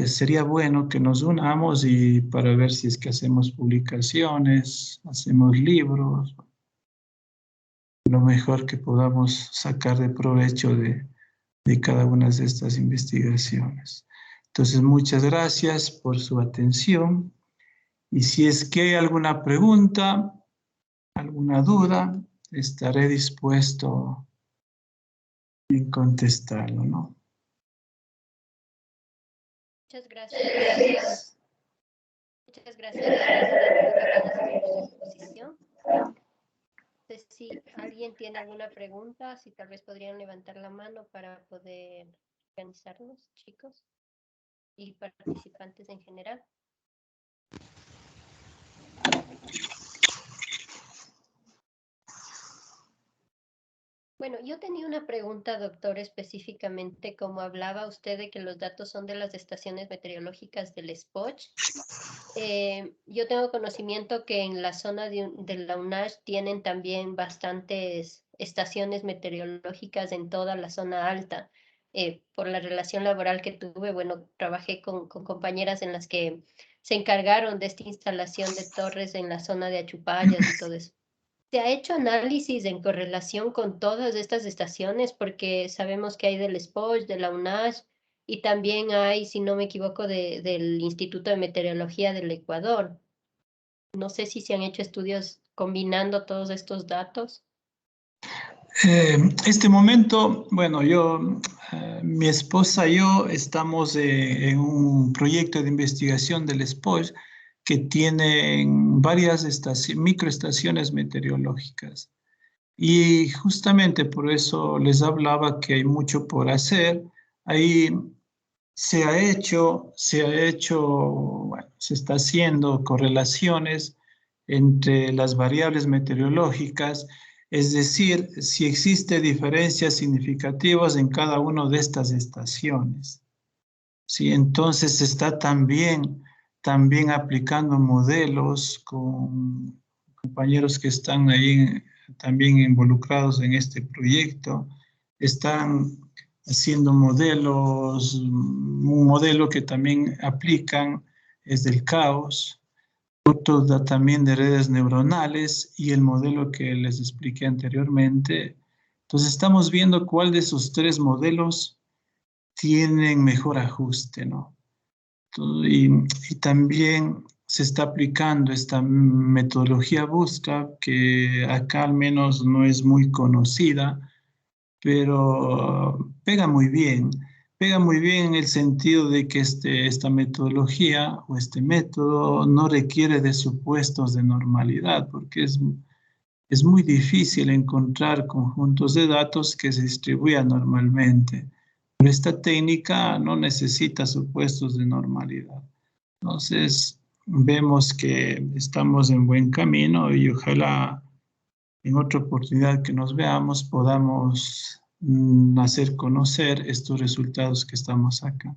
sería bueno que nos unamos y para ver si es que hacemos publicaciones, hacemos libros, lo mejor que podamos sacar de provecho de cada una de estas investigaciones. Entonces, muchas gracias por su atención. Y si es que hay alguna pregunta, alguna duda, estaré dispuesto en contestarlo, ¿no? Muchas gracias. Muchas gracias por su exposición. No sé si alguien tiene alguna pregunta, si tal vez podrían levantar la mano para poder organizarnos, chicos y participantes en general. Bueno, yo tenía una pregunta, doctor, específicamente, como hablaba usted de que los datos son de las estaciones meteorológicas del SPOCH. Yo tengo conocimiento que en la zona de la UNACH tienen también bastantes estaciones meteorológicas en toda la zona alta. Por la relación laboral que tuve, bueno, trabajé con compañeras en las que se encargaron de esta instalación de torres en la zona de Achupallas y todo eso. ¿Se ha hecho análisis en correlación con todas estas estaciones? Porque sabemos que hay del SPOCH, de la UNACH, y también hay, si no me equivoco, del Instituto de Meteorología del Ecuador. No sé si se han hecho estudios combinando todos estos datos. Este momento, bueno, mi esposa y yo estamos en un proyecto de investigación del SPOCH que tiene varias microestaciones meteorológicas. Y justamente por eso les hablaba que hay mucho por hacer. Ahí se está haciendo correlaciones entre las variables meteorológicas, es decir, si existe diferencias significativas en cada una de estas estaciones. Sí, entonces se está también aplicando modelos con compañeros que están ahí también involucrados en este proyecto. Están haciendo modelos, un modelo que también aplican es del caos, otro también de redes neuronales y el modelo que les expliqué anteriormente. Entonces estamos viendo cuál de esos tres modelos tienen mejor ajuste, ¿no? Y también se está aplicando esta metodología Bootstrap, que acá al menos no es muy conocida, pero pega muy bien. Pega muy bien en el sentido de que esta metodología o este método no requiere de supuestos de normalidad, porque es muy difícil encontrar conjuntos de datos que se distribuyan normalmente. Pero esta técnica no necesita supuestos de normalidad. Entonces, vemos que estamos en buen camino y ojalá en otra oportunidad que nos veamos podamos hacer conocer estos resultados que estamos acá.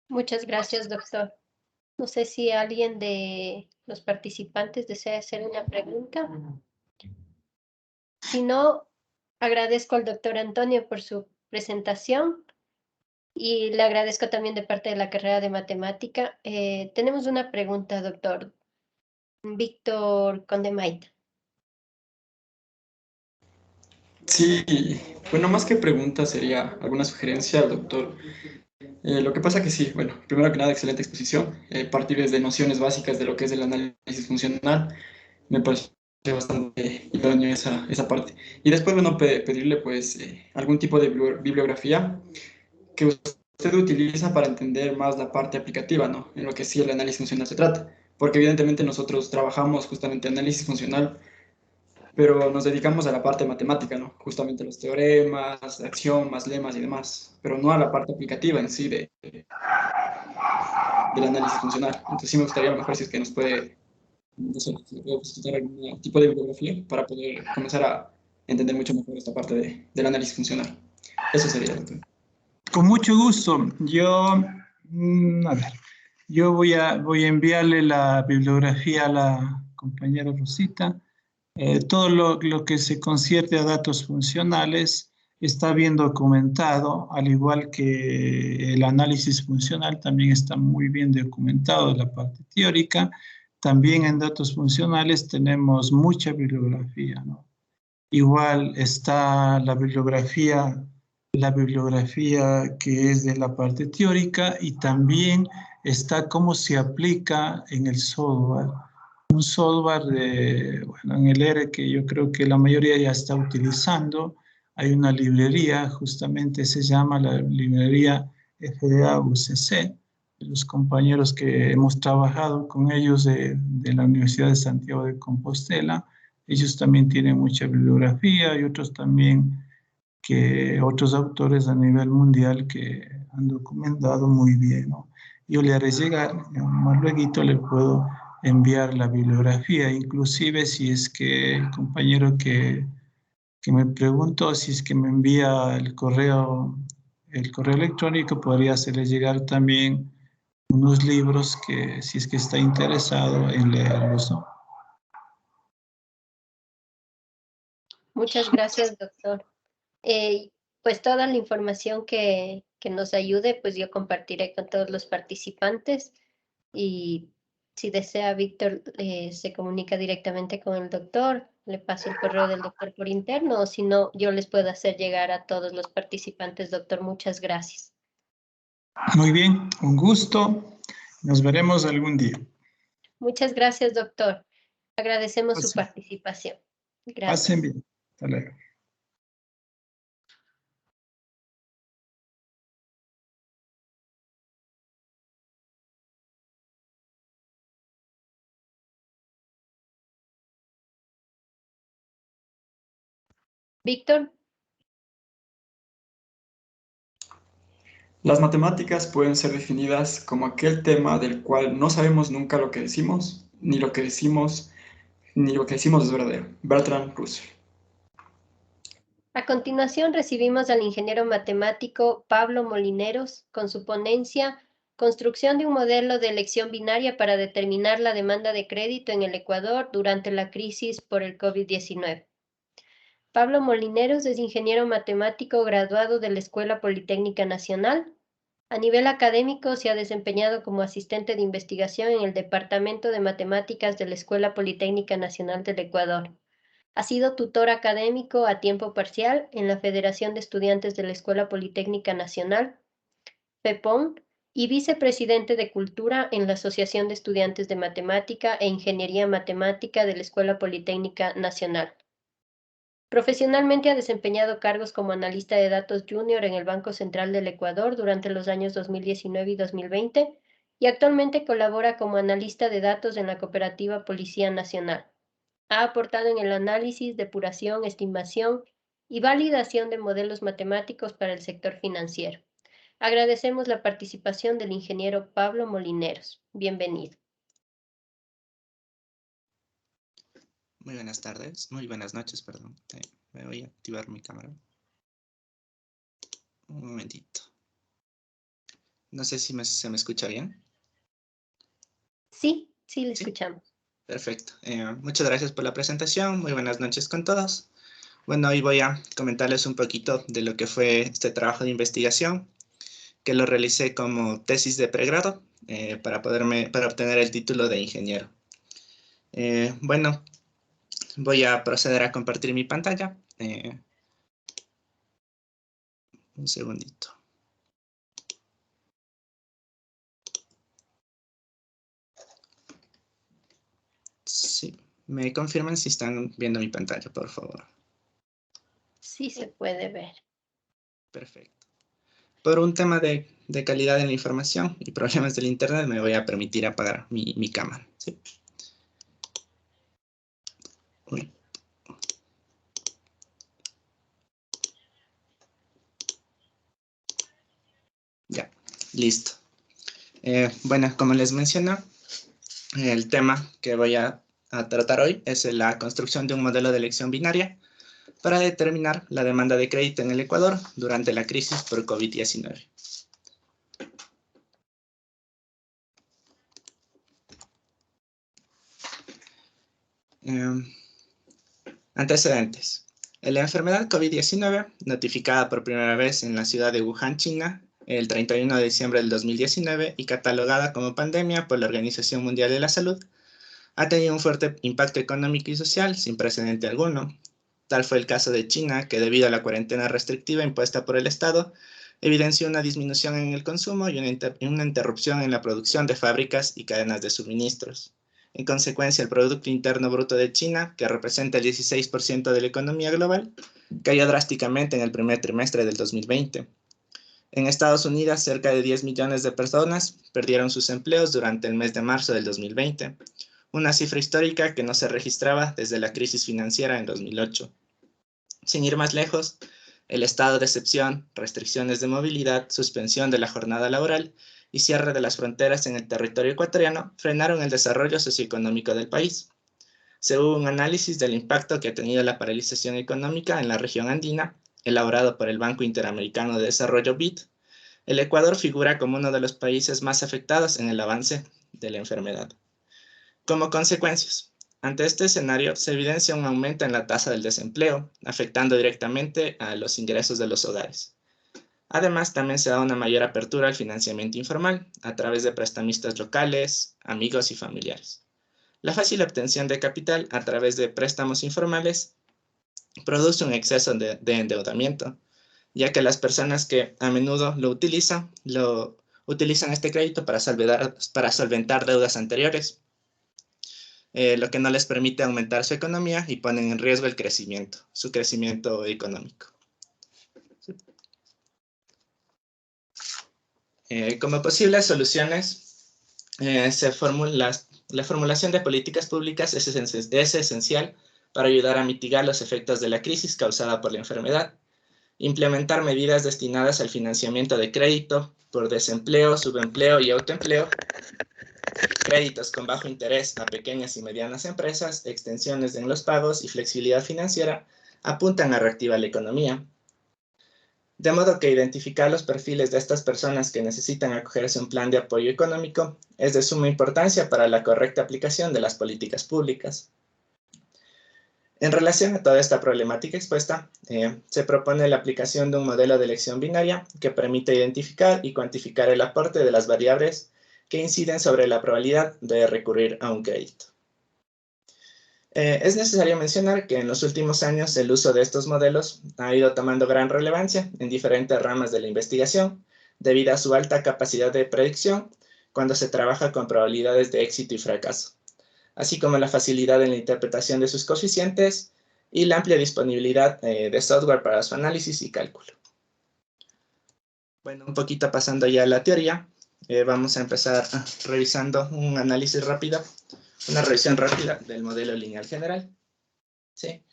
Muchas gracias, doctor. No sé si alguien de los participantes desea hacer una pregunta. Si no, agradezco al doctor Antonio por su presentación y le agradezco también de parte de la carrera de matemática. Tenemos una pregunta, doctor Víctor Condemaita. Sí, bueno, más que pregunta sería alguna sugerencia al doctor. Lo que pasa que sí, bueno, primero que nada, excelente exposición. Partir desde nociones básicas de lo que es el análisis funcional, me parece bastante idóneo esa parte. Y después, bueno, pedirle pues algún tipo de bibliografía que usted utiliza para entender más la parte aplicativa, ¿no? En lo que sí el análisis funcional se trata. porque evidentemente nosotros trabajamos justamente análisis funcional, pero nos dedicamos a la parte matemática, ¿no? Justamente los teoremas, axiomas, lemas y demás, pero no a la parte aplicativa en sí del análisis funcional. Entonces sí me gustaría a lo mejor si es que nos puede, no sé, si me puede presentar algún tipo de bibliografía para poder comenzar a entender mucho mejor esta parte del análisis funcional. Eso sería, doctor. Con mucho gusto. A ver, yo voy a enviarle la bibliografía a la compañera Rosita. Todo lo que se concierne a datos funcionales está bien documentado, al igual que el análisis funcional también está muy bien documentado en la parte teórica. También en datos funcionales tenemos mucha bibliografía, ¿no? Igual está la bibliografía que es de la parte teórica y también está cómo se aplica en el software. Un software bueno, en el R que yo creo que la mayoría ya está utilizando. Hay una librería, justamente se llama la librería FDA-UCC. Los compañeros que hemos trabajado con ellos de la Universidad de Santiago de Compostela, ellos también tienen mucha bibliografía y otros también otros autores a nivel mundial que han documentado muy bien, ¿no? Yo le haré llegar, más luego le puedo enviar la bibliografía, inclusive si es que el compañero que me preguntó si es que me envía el correo electrónico, podría hacerle llegar también unos libros que si es que está interesado en leerlos, ¿no? Muchas gracias, doctor. Pues toda la información que nos ayude, pues yo compartiré con todos los participantes y si desea, Víctor se comunica directamente con el doctor, le paso el correo del doctor por interno o si no, yo les puedo hacer llegar a todos los participantes, doctor. Muchas gracias. Muy bien, un gusto. Nos veremos algún día. Muchas gracias, doctor. Agradecemos su Pasen, participación. pasen Gracias. bien. Hasta luego. Víctor. Las matemáticas pueden ser definidas como aquel tema del cual no sabemos nunca lo que decimos, ni lo que decimos es verdadero. Bertrand Russell. A continuación recibimos al ingeniero matemático Pablo Molineros con su ponencia Construcción de un modelo de elección binaria para determinar la demanda de crédito en el Ecuador durante la crisis por el COVID-19. Pablo Molineros es ingeniero matemático graduado de la Escuela Politécnica Nacional. A nivel académico se ha desempeñado como asistente de investigación en el Departamento de Matemáticas de la Escuela Politécnica Nacional del Ecuador. Ha sido tutor académico a tiempo parcial en la Federación de Estudiantes de la Escuela Politécnica Nacional, FEPON, y vicepresidente de Cultura en la Asociación de Estudiantes de Matemática e Ingeniería Matemática de la Escuela Politécnica Nacional. Profesionalmente ha desempeñado cargos como analista de datos junior en el Banco Central del Ecuador durante los años 2019 y 2020 y actualmente colabora como analista de datos en la Cooperativa Policía Nacional. Ha aportado en el análisis, depuración, estimación y validación de modelos matemáticos para el sector financiero. Agradecemos la participación del ingeniero Pablo Molineros. Bienvenido. Muy buenas tardes, muy buenas noches, perdón. Me voy a activar mi cámara. Un momentito. No sé si se me escucha bien. Sí, le escuchamos. Perfecto. Muchas gracias por la presentación. Muy buenas noches con todos. Bueno, hoy voy a comentarles un poquito de lo que fue este trabajo de investigación, que lo realicé como tesis de pregrado para obtener el título de ingeniero. Bueno, voy a proceder a compartir mi pantalla. Un segundito. Sí, me confirman si están viendo mi pantalla, por favor. Sí, se puede ver. Perfecto. Por un tema de calidad en la información y problemas del internet, me voy a permitir apagar mi cámara. ¿sí? Uy. Ya, listo. Bueno, como les mencioné, el tema que voy a tratar hoy es la construcción de un modelo de elección binaria para determinar la demanda de crédito en el Ecuador durante la crisis por COVID-19. Antecedentes. La enfermedad COVID-19, notificada por primera vez en la ciudad de Wuhan, China, el 31 de diciembre del 2019 y catalogada como pandemia por la Organización Mundial de la Salud, ha tenido un fuerte impacto económico y social sin precedente alguno. Tal fue el caso de China, que debido a la cuarentena restrictiva impuesta por el Estado, evidenció una disminución en el consumo y una interrupción en la producción de fábricas y cadenas de suministros. En consecuencia, el Producto Interno Bruto de China, que representa el 16% de la economía global, cayó drásticamente en el primer trimestre del 2020. En Estados Unidos, cerca de 10 millones de personas perdieron sus empleos durante el mes de marzo del 2020, una cifra histórica que no se registraba desde la crisis financiera en 2008. Sin ir más lejos, el estado de excepción, restricciones de movilidad, suspensión de la jornada laboral y cierre de las fronteras en el territorio ecuatoriano frenaron el desarrollo socioeconómico del país. Según un análisis del impacto que ha tenido la paralización económica en la región andina, elaborado por el Banco Interamericano de Desarrollo BID, el Ecuador figura como uno de los países más afectados en el avance de la enfermedad. Como consecuencias, ante este escenario se evidencia un aumento en la tasa del desempleo, afectando directamente a los ingresos de los hogares. Además, también se da una mayor apertura al financiamiento informal, a través de prestamistas locales, amigos y familiares. La fácil obtención de capital a través de préstamos informales produce un exceso de endeudamiento, ya que las personas que a menudo lo utilizan este crédito para solventar deudas anteriores, lo que no les permite aumentar su economía y ponen en riesgo su crecimiento económico. Como posibles soluciones, la formulación de políticas públicas es esencial para ayudar a mitigar los efectos de la crisis causada por la enfermedad. Implementar medidas destinadas al financiamiento de crédito por desempleo, subempleo y autoempleo, créditos con bajo interés a pequeñas y medianas empresas, extensiones en los pagos y flexibilidad financiera apuntan a reactivar la economía. De modo que identificar los perfiles de estas personas que necesitan acogerse a un plan de apoyo económico es de suma importancia para la correcta aplicación de las políticas públicas. En relación a toda esta problemática expuesta, se propone la aplicación de un modelo de elección binaria que permite identificar y cuantificar el aporte de las variables que inciden sobre la probabilidad de recurrir a un crédito. Es necesario mencionar que en los últimos años el uso de estos modelos ha ido tomando gran relevancia en diferentes ramas de la investigación debido a su alta capacidad de predicción cuando se trabaja con probabilidades de éxito y fracaso, así como la facilidad en la interpretación de sus coeficientes y la amplia disponibilidad de software para su análisis y cálculo. Bueno, un poquito pasando ya a la teoría, vamos a empezar revisando una revisión rápida del modelo lineal general. ¿Sí?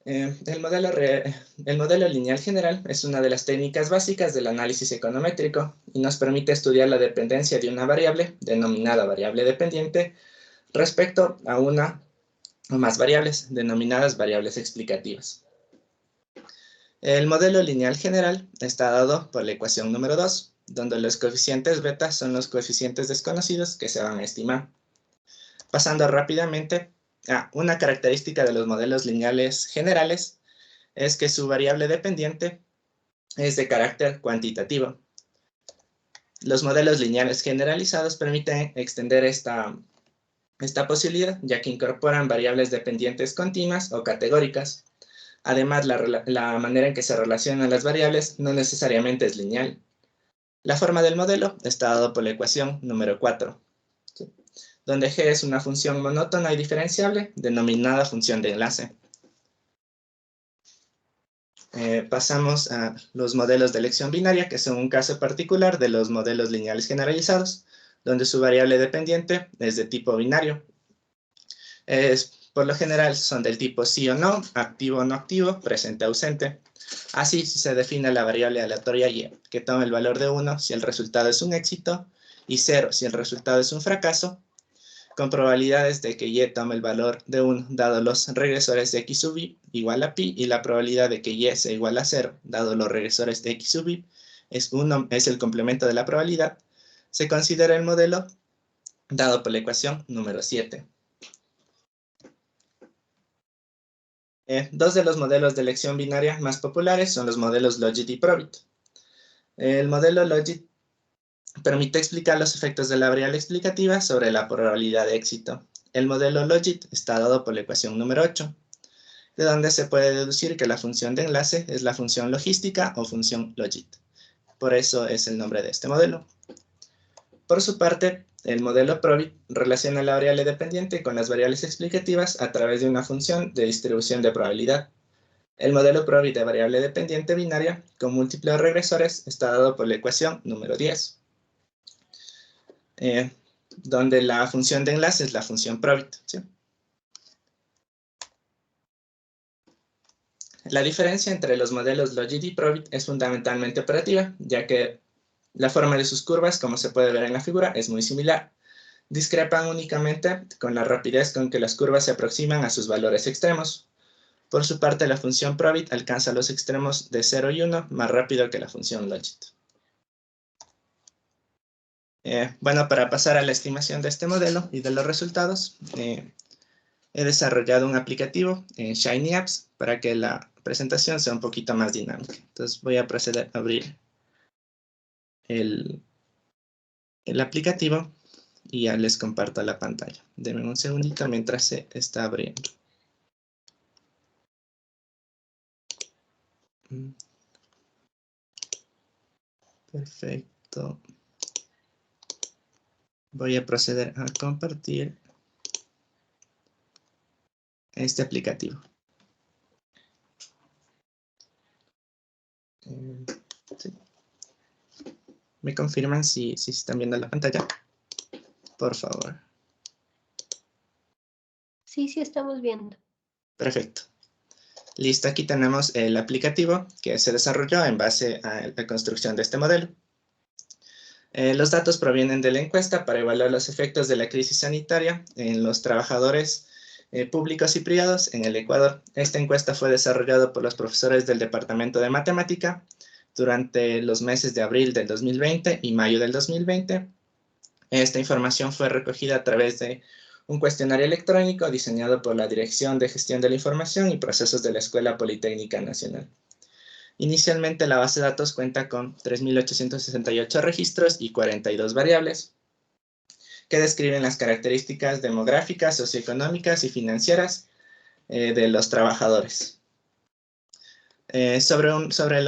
El modelo lineal general es una de las técnicas básicas del análisis econométrico y nos permite estudiar la dependencia de una variable, denominada variable dependiente, respecto a una o más variables, denominadas variables explicativas. El modelo lineal general está dado por la ecuación número 2, donde los coeficientes beta son los coeficientes desconocidos que se van a estimar. Pasando rápidamente, una característica de los modelos lineales generales es que su variable dependiente es de carácter cuantitativo. Los modelos lineales generalizados permiten extender esta posibilidad, ya que incorporan variables dependientes continuas o categóricas. Además, la manera en que se relacionan las variables no necesariamente es lineal. La forma del modelo está dado por la ecuación número 4, ¿sí?, donde G es una función monótona y diferenciable denominada función de enlace. Pasamos a los modelos de elección binaria, que son un caso particular de los modelos lineales generalizados, donde su variable dependiente es de tipo binario. Por lo general son del tipo sí o no, activo o no activo, presente o ausente. Así se define la variable aleatoria y, que toma el valor de 1 si el resultado es un éxito y 0 si el resultado es un fracaso, con probabilidades de que y tome el valor de 1 dado los regresores de x sub y igual a pi, y la probabilidad de que y sea igual a 0 dado los regresores de x sub y es el complemento de la probabilidad. Se considera el modelo dado por la ecuación número 7. Dos de los modelos de elección binaria más populares son los modelos Logit y Probit. El modelo Logit permite explicar los efectos de la variable explicativa sobre la probabilidad de éxito. El modelo Logit está dado por la ecuación número 8, de donde se puede deducir que la función de enlace es la función logística o función Logit. Por eso es el nombre de este modelo. Por su parte, el modelo Probit relaciona la variable dependiente con las variables explicativas a través de una función de distribución de probabilidad. El modelo Probit de variable dependiente binaria con múltiples regresores está dado por la ecuación número 10, donde la función de enlace es la función Probit, ¿sí? La diferencia entre los modelos Logit y Probit es fundamentalmente operativa, ya que la forma de sus curvas, como se puede ver en la figura, es muy similar. Discrepan únicamente con la rapidez con que las curvas se aproximan a sus valores extremos. Por su parte, la función Probit alcanza los extremos de 0 y 1 más rápido que la función Logit. Bueno, para pasar a la estimación de este modelo y de los resultados, he desarrollado un aplicativo en Shiny Apps para que la presentación sea un poquito más dinámica. Entonces voy a proceder a abrir el aplicativo y ya les comparto la pantalla. Denme un segundito mientras se está abriendo. Perfecto. Voy a proceder a compartir este aplicativo. Sí. ¿Me confirman si están viendo la pantalla? Por favor. Sí, estamos viendo. Perfecto. Listo, aquí tenemos el aplicativo que se desarrolló en base a la construcción de este modelo. Los datos provienen de la encuesta para evaluar los efectos de la crisis sanitaria en los trabajadores públicos y privados en el Ecuador. Esta encuesta fue desarrollada por los profesores del Departamento de Matemática durante los meses de abril del 2020 y mayo del 2020. Esta información fue recogida a través de un cuestionario electrónico diseñado por la Dirección de Gestión de la Información y Procesos de la Escuela Politécnica Nacional. Inicialmente, la base de datos cuenta con 3.868 registros y 42 variables que describen las características demográficas, socioeconómicas y financieras de los trabajadores. Sobre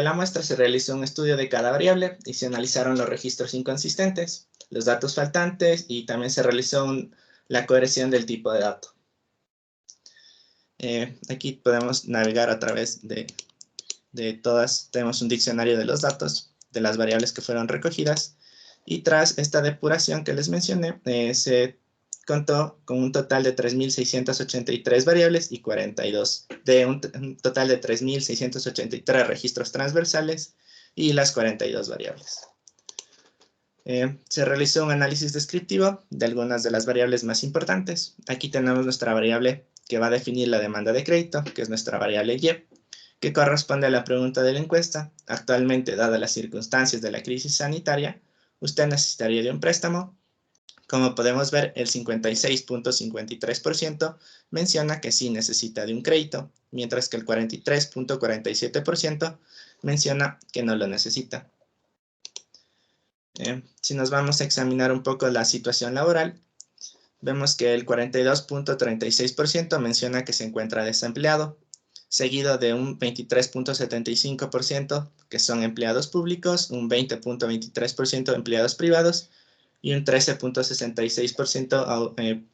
la muestra se realizó un estudio de cada variable y se analizaron los registros inconsistentes, los datos faltantes y también se realizó la corrección del tipo de dato. Aquí podemos navegar a través de todas. Tenemos un diccionario de los datos, de las variables que fueron recogidas, y tras esta depuración que les mencioné, se contó con un total de 3.683 variables y 42, de un total de 3.683 registros transversales y las 42 variables. Se realizó un análisis descriptivo de algunas de las variables más importantes. Aquí tenemos nuestra variable que va a definir la demanda de crédito, que es nuestra variable Y, que corresponde a la pregunta de la encuesta. Actualmente, dadas las circunstancias de la crisis sanitaria, ¿usted necesitaría de un préstamo? Como podemos ver, el 56.53% menciona que sí necesita de un crédito, mientras que el 43.47% menciona que no lo necesita. Si nos vamos a examinar un poco la situación laboral, vemos que el 42.36% menciona que se encuentra desempleado, seguido de un 23.75% que son empleados públicos, un 20.23% empleados privados y un 13.66%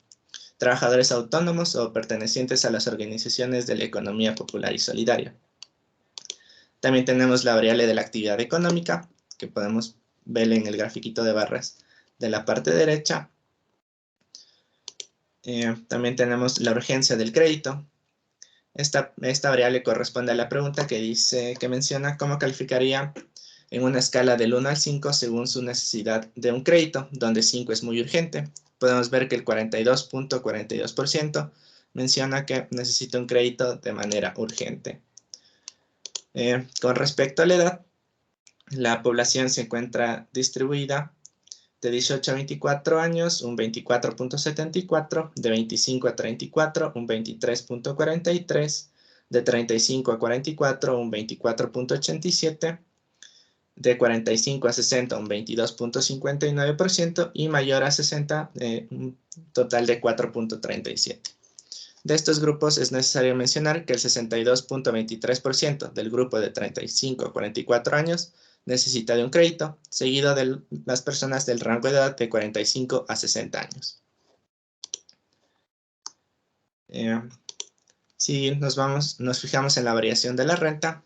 trabajadores autónomos o pertenecientes a las organizaciones de la economía popular y solidaria. También tenemos la variable de la actividad económica, que podemos ver en el grafiquito de barras de la parte derecha, también tenemos la urgencia del crédito. Esta variable corresponde a la pregunta que menciona cómo calificaría en una escala del 1 al 5 según su necesidad de un crédito, donde 5 es muy urgente. Podemos ver que el 42.42% menciona que necesita un crédito de manera urgente. Con respecto a la edad, la población se encuentra distribuida de 18 a 24 años, un 24.74, de 25 a 34, un 23.43, de 35 a 44, un 24.87, de 45 a 60, un 22.59%, y mayor a 60, un total de 4.37. De estos grupos es necesario mencionar que el 62.23% del grupo de 35 a 44 años necesita de un crédito, seguido de las personas del rango de edad de 45 a 60 años. Si nos fijamos en la variación de la renta,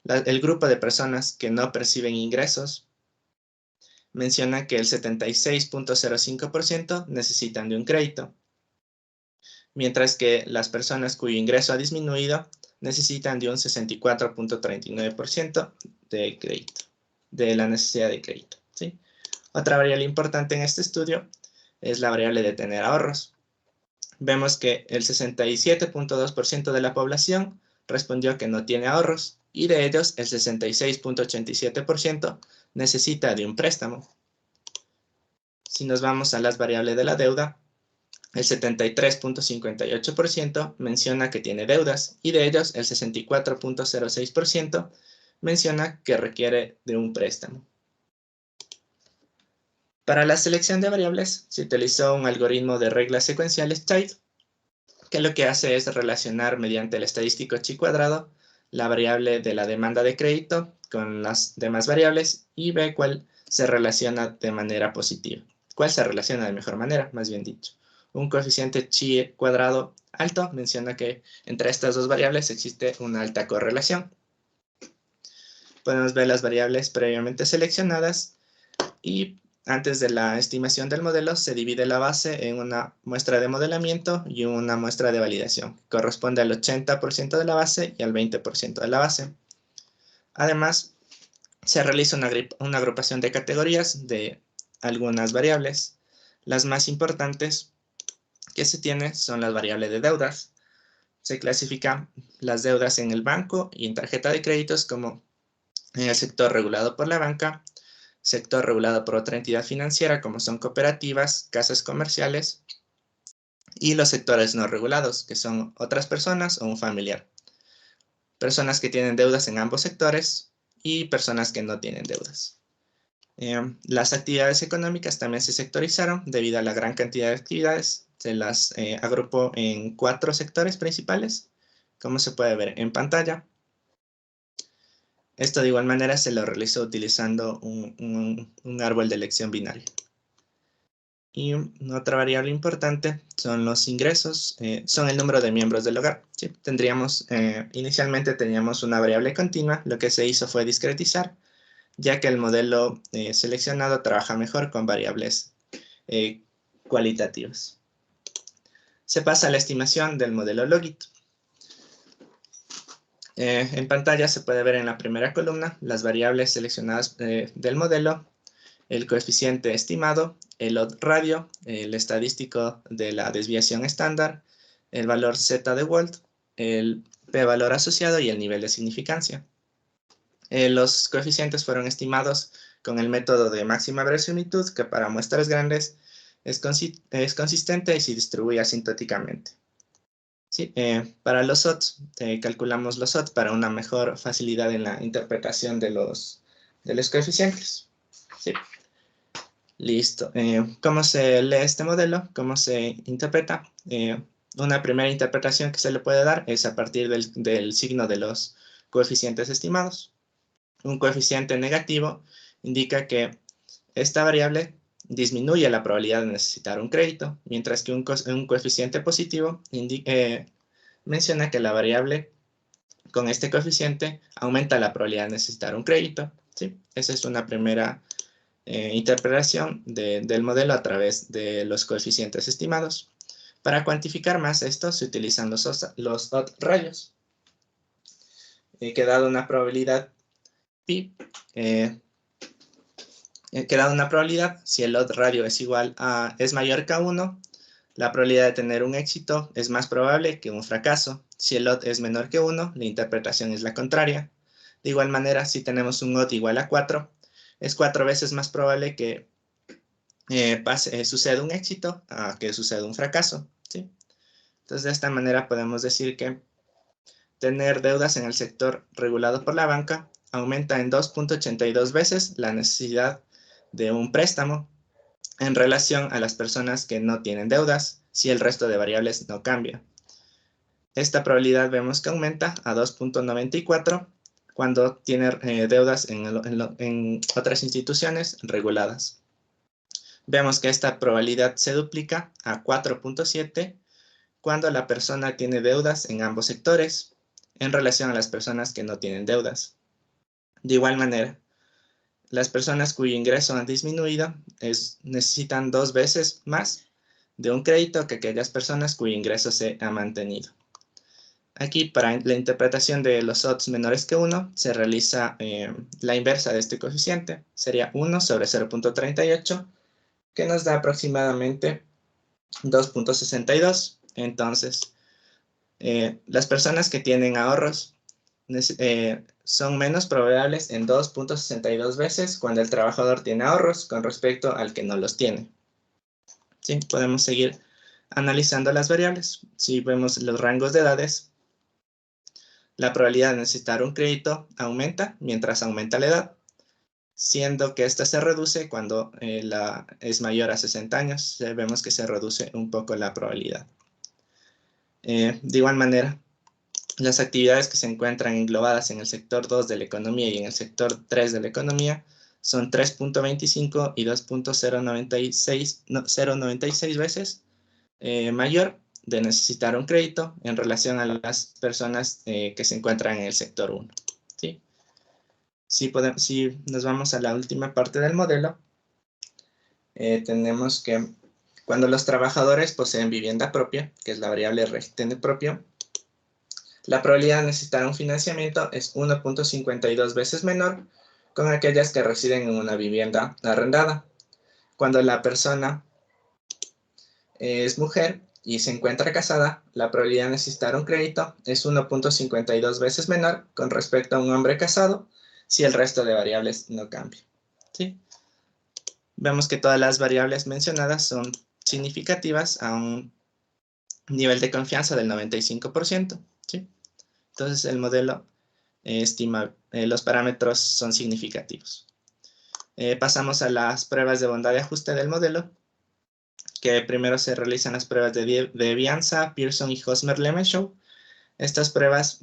el grupo de personas que no perciben ingresos menciona que el 76.05% necesitan de un crédito, mientras que las personas cuyo ingreso ha disminuido necesitan de un 64.39% de crédito, de la necesidad de crédito, ¿sí? Otra variable importante en este estudio es la variable de tener ahorros. Vemos que el 67.2% de la población respondió que no tiene ahorros, y de ellos el 66.87% necesita de un préstamo. Si nos vamos a las variables de la deuda, el 73.58% menciona que tiene deudas, y de ellos el 64.06% menciona que requiere de un préstamo. Para la selección de variables se utilizó un algoritmo de reglas secuenciales Child, que lo que hace es relacionar mediante el estadístico chi cuadrado la variable de la demanda de crédito con las demás variables y ve cuál se relaciona de manera positiva. ¿Cuál se relaciona de mejor manera, más bien dicho? Un coeficiente chi cuadrado alto menciona que entre estas dos variables existe una alta correlación. Podemos ver las variables previamente seleccionadas, y antes de la estimación del modelo se divide la base en una muestra de modelamiento y una muestra de validación. Corresponde al 80% de la base y al 20% de la base. Además, se realiza una agrupación de categorías de algunas variables. Las más importantes que se tiene son las variables de deudas. Se clasifican las deudas en el banco y en tarjeta de créditos como en el sector regulado por la banca, sector regulado por otra entidad financiera como son cooperativas, casas comerciales, y los sectores no regulados, que son otras personas o un familiar. Personas que tienen deudas en ambos sectores y personas que no tienen deudas. Las actividades económicas también se sectorizaron debido a la gran cantidad de actividades. Se las agrupó en 4 sectores principales, como se puede ver en pantalla. Esto de igual manera se lo realizó utilizando un árbol de elección binario. Y otra variable importante son los ingresos, son el número de miembros del hogar. ¿Sí? Inicialmente teníamos una variable continua, lo que se hizo fue discretizar, ya que el modelo seleccionado trabaja mejor con variables cualitativas. Se pasa a la estimación del modelo Logit. En pantalla se puede ver en la primera columna las variables seleccionadas del modelo, el coeficiente estimado, el odds radio, el estadístico de la desviación estándar, el valor z de Wald, el p-valor asociado y el nivel de significancia. Los coeficientes fueron estimados con el método de máxima verosimilitud, que para muestras grandes es consistente y se distribuye asintóticamente. Sí, para los odds, calculamos los odds para una mejor facilidad en la interpretación de los coeficientes. Sí. Listo. ¿Cómo se lee este modelo? ¿Cómo se interpreta? Una primera interpretación que se le puede dar es a partir del signo de los coeficientes estimados. Un coeficiente negativo indica que esta variable disminuye la probabilidad de necesitar un crédito, mientras que un coeficiente positivo menciona que la variable con este coeficiente aumenta la probabilidad de necesitar un crédito. ¿Sí? Esa es una primera interpretación del modelo a través de los coeficientes estimados. Para cuantificar más esto se utilizan los odd radios. Que dado una probabilidad pi, si el odd radio es mayor que a 1, la probabilidad de tener un éxito es más probable que un fracaso. Si el odd es menor que 1, la interpretación es la contraria. De igual manera, si tenemos un odd igual a 4, es 4 veces más probable que suceda un éxito a que suceda un fracaso, ¿sí? Entonces, de esta manera podemos decir que tener deudas en el sector regulado por la banca aumenta en 2.82 veces la necesidad de un préstamo en relación a las personas que no tienen deudas, si el resto de variables no cambia. Esta probabilidad vemos que aumenta a 2.94 cuando tiene deudas en otras instituciones reguladas. Vemos que esta probabilidad se duplica a 4.7 cuando la persona tiene deudas en ambos sectores en relación a las personas que no tienen deudas. De igual manera, las personas cuyo ingreso han disminuido necesitan 2 veces más de un crédito que aquellas personas cuyo ingreso se ha mantenido. Aquí, para la interpretación de los odds menores que 1, se realiza la inversa de este coeficiente. Sería 1 sobre 0.38, que nos da aproximadamente 2.62. Entonces, las personas que tienen ahorros son menos probables en 2.62 veces cuando el trabajador tiene ahorros con respecto al que no los tiene. ¿Sí? Podemos seguir analizando las variables. Si vemos los rangos de edades, la probabilidad de necesitar un crédito aumenta mientras aumenta la edad, siendo que esta se reduce cuando es mayor a 60 años. Vemos que se reduce un poco la probabilidad. De igual manera, las actividades que se encuentran englobadas en el sector 2 de la economía y en el sector 3 de la economía son 3.25 y 2.096 veces mayor de necesitar un crédito en relación a las personas que se encuentran en el sector 1. ¿Sí? Si nos vamos a la última parte del modelo, tenemos que cuando los trabajadores poseen vivienda propia, que es la variable registro propio, la probabilidad de necesitar un financiamiento es 1.52 veces menor con aquellas que residen en una vivienda arrendada. Cuando la persona es mujer y se encuentra casada, la probabilidad de necesitar un crédito es 1.52 veces menor con respecto a un hombre casado si el resto de variables no cambia. ¿Sí? Vemos que todas las variables mencionadas son significativas a un nivel de confianza del 95%. ¿Sí? Entonces el modelo estima los parámetros son significativos. Pasamos a las pruebas de bondad y ajuste del modelo, que primero se realizan las pruebas de Bianza, Pearson y Hosmer-Lemenshow. Estas pruebas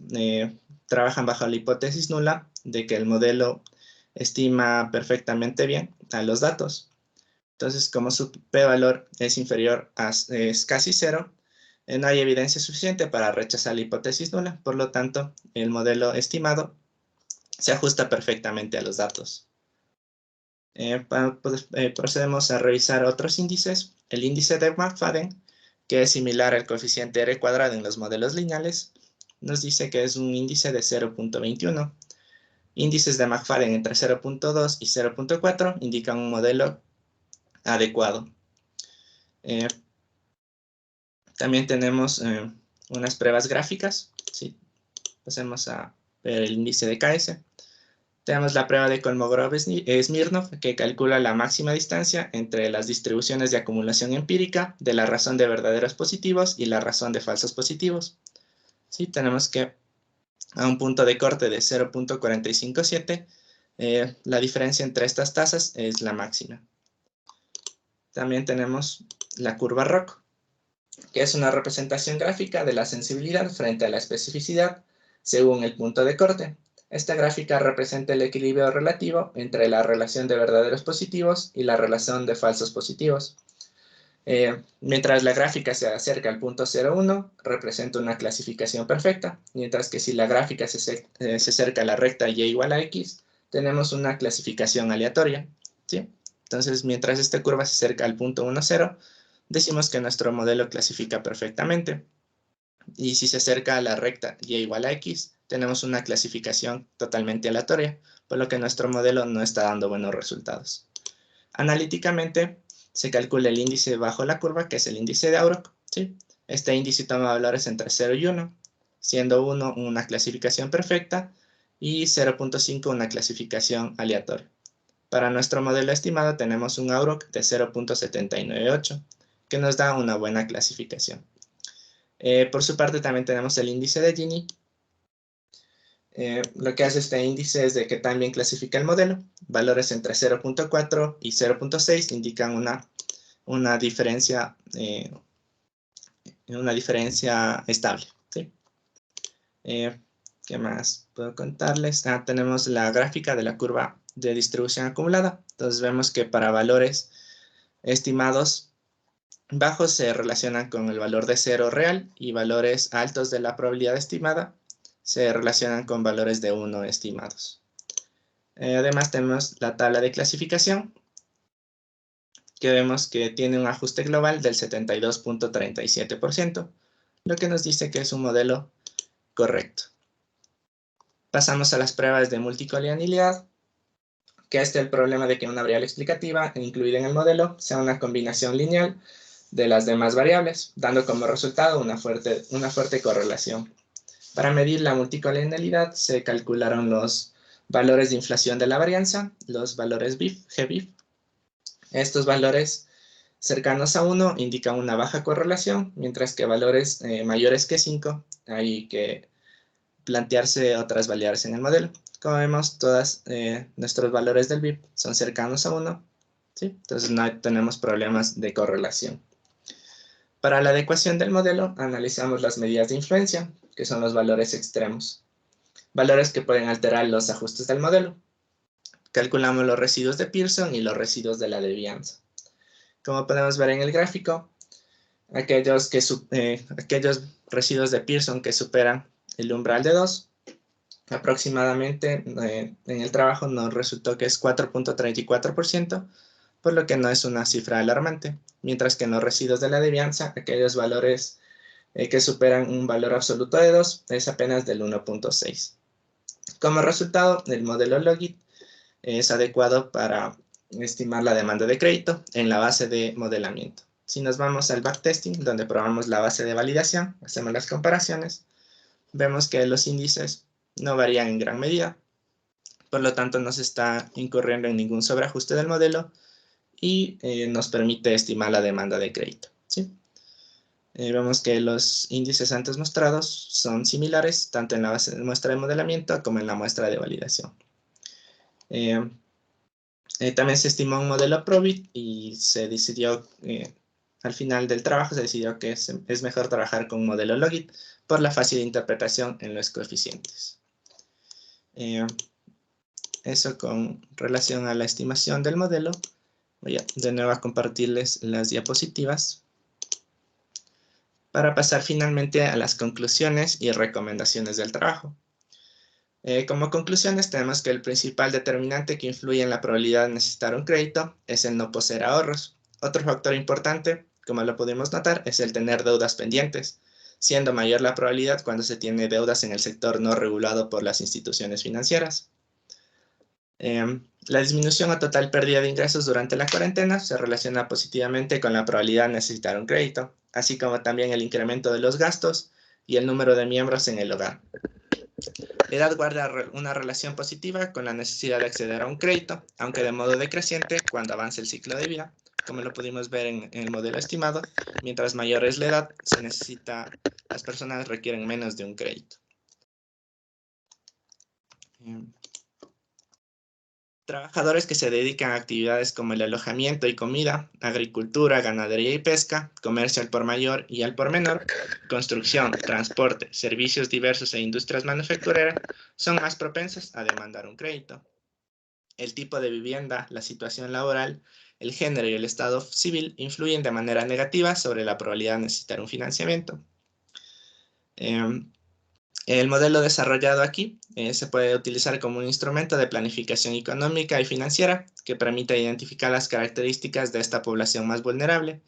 trabajan bajo la hipótesis nula de que el modelo estima perfectamente bien a los datos. Entonces, como su p-valor es es casi 0, no hay evidencia suficiente para rechazar la hipótesis nula. Por lo tanto, el modelo estimado se ajusta perfectamente a los datos. Procedemos a revisar otros índices. El índice de McFadden, que es similar al coeficiente R cuadrado en los modelos lineales, nos dice que es un índice de 0.21. Índices de McFadden entre 0.2 y 0.4 indican un modelo adecuado. También tenemos unas pruebas gráficas. ¿Sí? Pasemos a ver el índice de KS. Tenemos la prueba de Kolmogorov-Smirnov, que calcula la máxima distancia entre las distribuciones de acumulación empírica de la razón de verdaderos positivos y la razón de falsos positivos. ¿Sí? Tenemos que a un punto de corte de 0.457, la diferencia entre estas tasas es la máxima. También tenemos la curva ROC, que es una representación gráfica de la sensibilidad frente a la especificidad según el punto de corte. Esta gráfica representa el equilibrio relativo entre la relación de verdaderos positivos y la relación de falsos positivos. Mientras la gráfica se acerca al punto 0,1, representa una clasificación perfecta, mientras que si la gráfica se acerca a la recta y igual a x, tenemos una clasificación aleatoria. ¿Sí? Entonces, mientras esta curva se acerca al punto 1, 0, decimos que nuestro modelo clasifica perfectamente. Y si se acerca a la recta y igual a x, tenemos una clasificación totalmente aleatoria, por lo que nuestro modelo no está dando buenos resultados. Analíticamente, se calcula el índice bajo la curva, que es el índice de Auroch, ¿sí? Este índice toma valores entre 0 y 1, siendo 1 una clasificación perfecta y 0.5 una clasificación aleatoria. Para nuestro modelo estimado tenemos un Auroch de 0.798, que nos da una buena clasificación. Por su parte también tenemos el índice de Gini. Lo que hace este índice es de que también clasifica el modelo. Valores entre 0.4 y 0.6 indican una diferencia estable, ¿sí? ¿Qué más puedo contarles? Tenemos la gráfica de la curva de distribución acumulada. Entonces vemos que para valores estimados bajos se relacionan con el valor de 0 real y valores altos de la probabilidad estimada se relacionan con valores de 1 estimados. Además tenemos la tabla de clasificación, que vemos que tiene un ajuste global del 72.37%, lo que nos dice que es un modelo correcto. Pasamos a las pruebas de multicolinealidad, que es el problema de que una variable explicativa incluida en el modelo sea una combinación lineal de las demás variables, dando como resultado una fuerte correlación. Para medir la multicolinealidad se calcularon los valores de inflación de la varianza, los valores GBIF. Estos valores cercanos a 1 indican una baja correlación, mientras que valores mayores que 5 hay que plantearse otras variables en el modelo. Como vemos, todos nuestros valores del BIP son cercanos a 1, ¿sí? Entonces no tenemos problemas de correlación. Para la adecuación del modelo, analizamos las medidas de influencia, que son los valores extremos. Valores que pueden alterar los ajustes del modelo. Calculamos los residuos de Pearson y los residuos de la desvianza. Como podemos ver en el gráfico, aquellos residuos de Pearson que superan el umbral de 2, aproximadamente en el trabajo nos resultó que es 4.34%, por lo que no es una cifra alarmante, mientras que en los residuos de la desvianza, aquellos valores que superan un valor absoluto de 2 es apenas del 1.6. Como resultado, el modelo Logit es adecuado para estimar la demanda de crédito en la base de modelamiento. Si nos vamos al backtesting, donde probamos la base de validación, hacemos las comparaciones, vemos que los índices no varían en gran medida, por lo tanto no se está incurriendo en ningún sobreajuste del modelo y nos permite estimar la demanda de crédito, ¿sí? Vemos que los índices antes mostrados son similares tanto en la base de muestra de modelamiento como en la muestra de validación. También se estimó un modelo Probit y se decidió, al final del trabajo se decidió que es mejor trabajar con un modelo Logit por la fácil interpretación en los coeficientes. Eso con relación a la estimación del modelo. Voy de nuevo a compartirles las diapositivas para pasar finalmente a las conclusiones y recomendaciones del trabajo. Como conclusiones tenemos que el principal determinante que influye en la probabilidad de necesitar un crédito es el no poseer ahorros. Otro factor importante, como lo pudimos notar, es el tener deudas pendientes, siendo mayor la probabilidad cuando se tiene deudas en el sector no regulado por las instituciones financieras. La disminución o total pérdida de ingresos durante la cuarentena se relaciona positivamente con la probabilidad de necesitar un crédito, así como también el incremento de los gastos y el número de miembros en el hogar. La edad guarda una relación positiva con la necesidad de acceder a un crédito, aunque de modo decreciente cuando avance el ciclo de vida, como lo pudimos ver en el modelo estimado. Mientras mayor es la edad, las personas requieren menos de un crédito. Trabajadores que se dedican a actividades como el alojamiento y comida, agricultura, ganadería y pesca, comercio al por mayor y al por menor, construcción, transporte, servicios diversos e industrias manufactureras son más propensas a demandar un crédito. El tipo de vivienda, la situación laboral, el género y el estado civil influyen de manera negativa sobre la probabilidad de necesitar un financiamiento. El modelo desarrollado aquí se puede utilizar como un instrumento de planificación económica y financiera que permite identificar las características de esta población más vulnerable,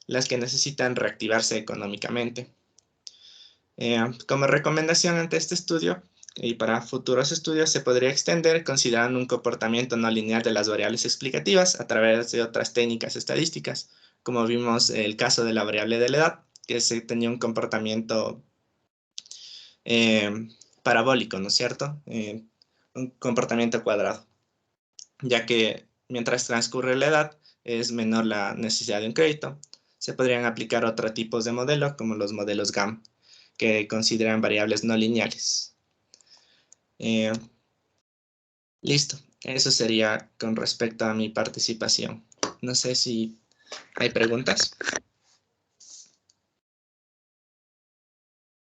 las que necesitan reactivarse económicamente. Como recomendación ante este estudio y para futuros estudios se podría extender considerando un comportamiento no lineal de las variables explicativas a través de otras técnicas estadísticas, como vimos el caso de la variable de la edad, que se tenía un comportamiento parabólico, ¿no es cierto? Un comportamiento cuadrado, ya que mientras transcurre la edad es menor la necesidad de un crédito. Se podrían aplicar otros tipos de modelos, como los modelos GAM, que consideran variables no lineales. Listo, eso sería con respecto a mi participación. No sé si hay preguntas.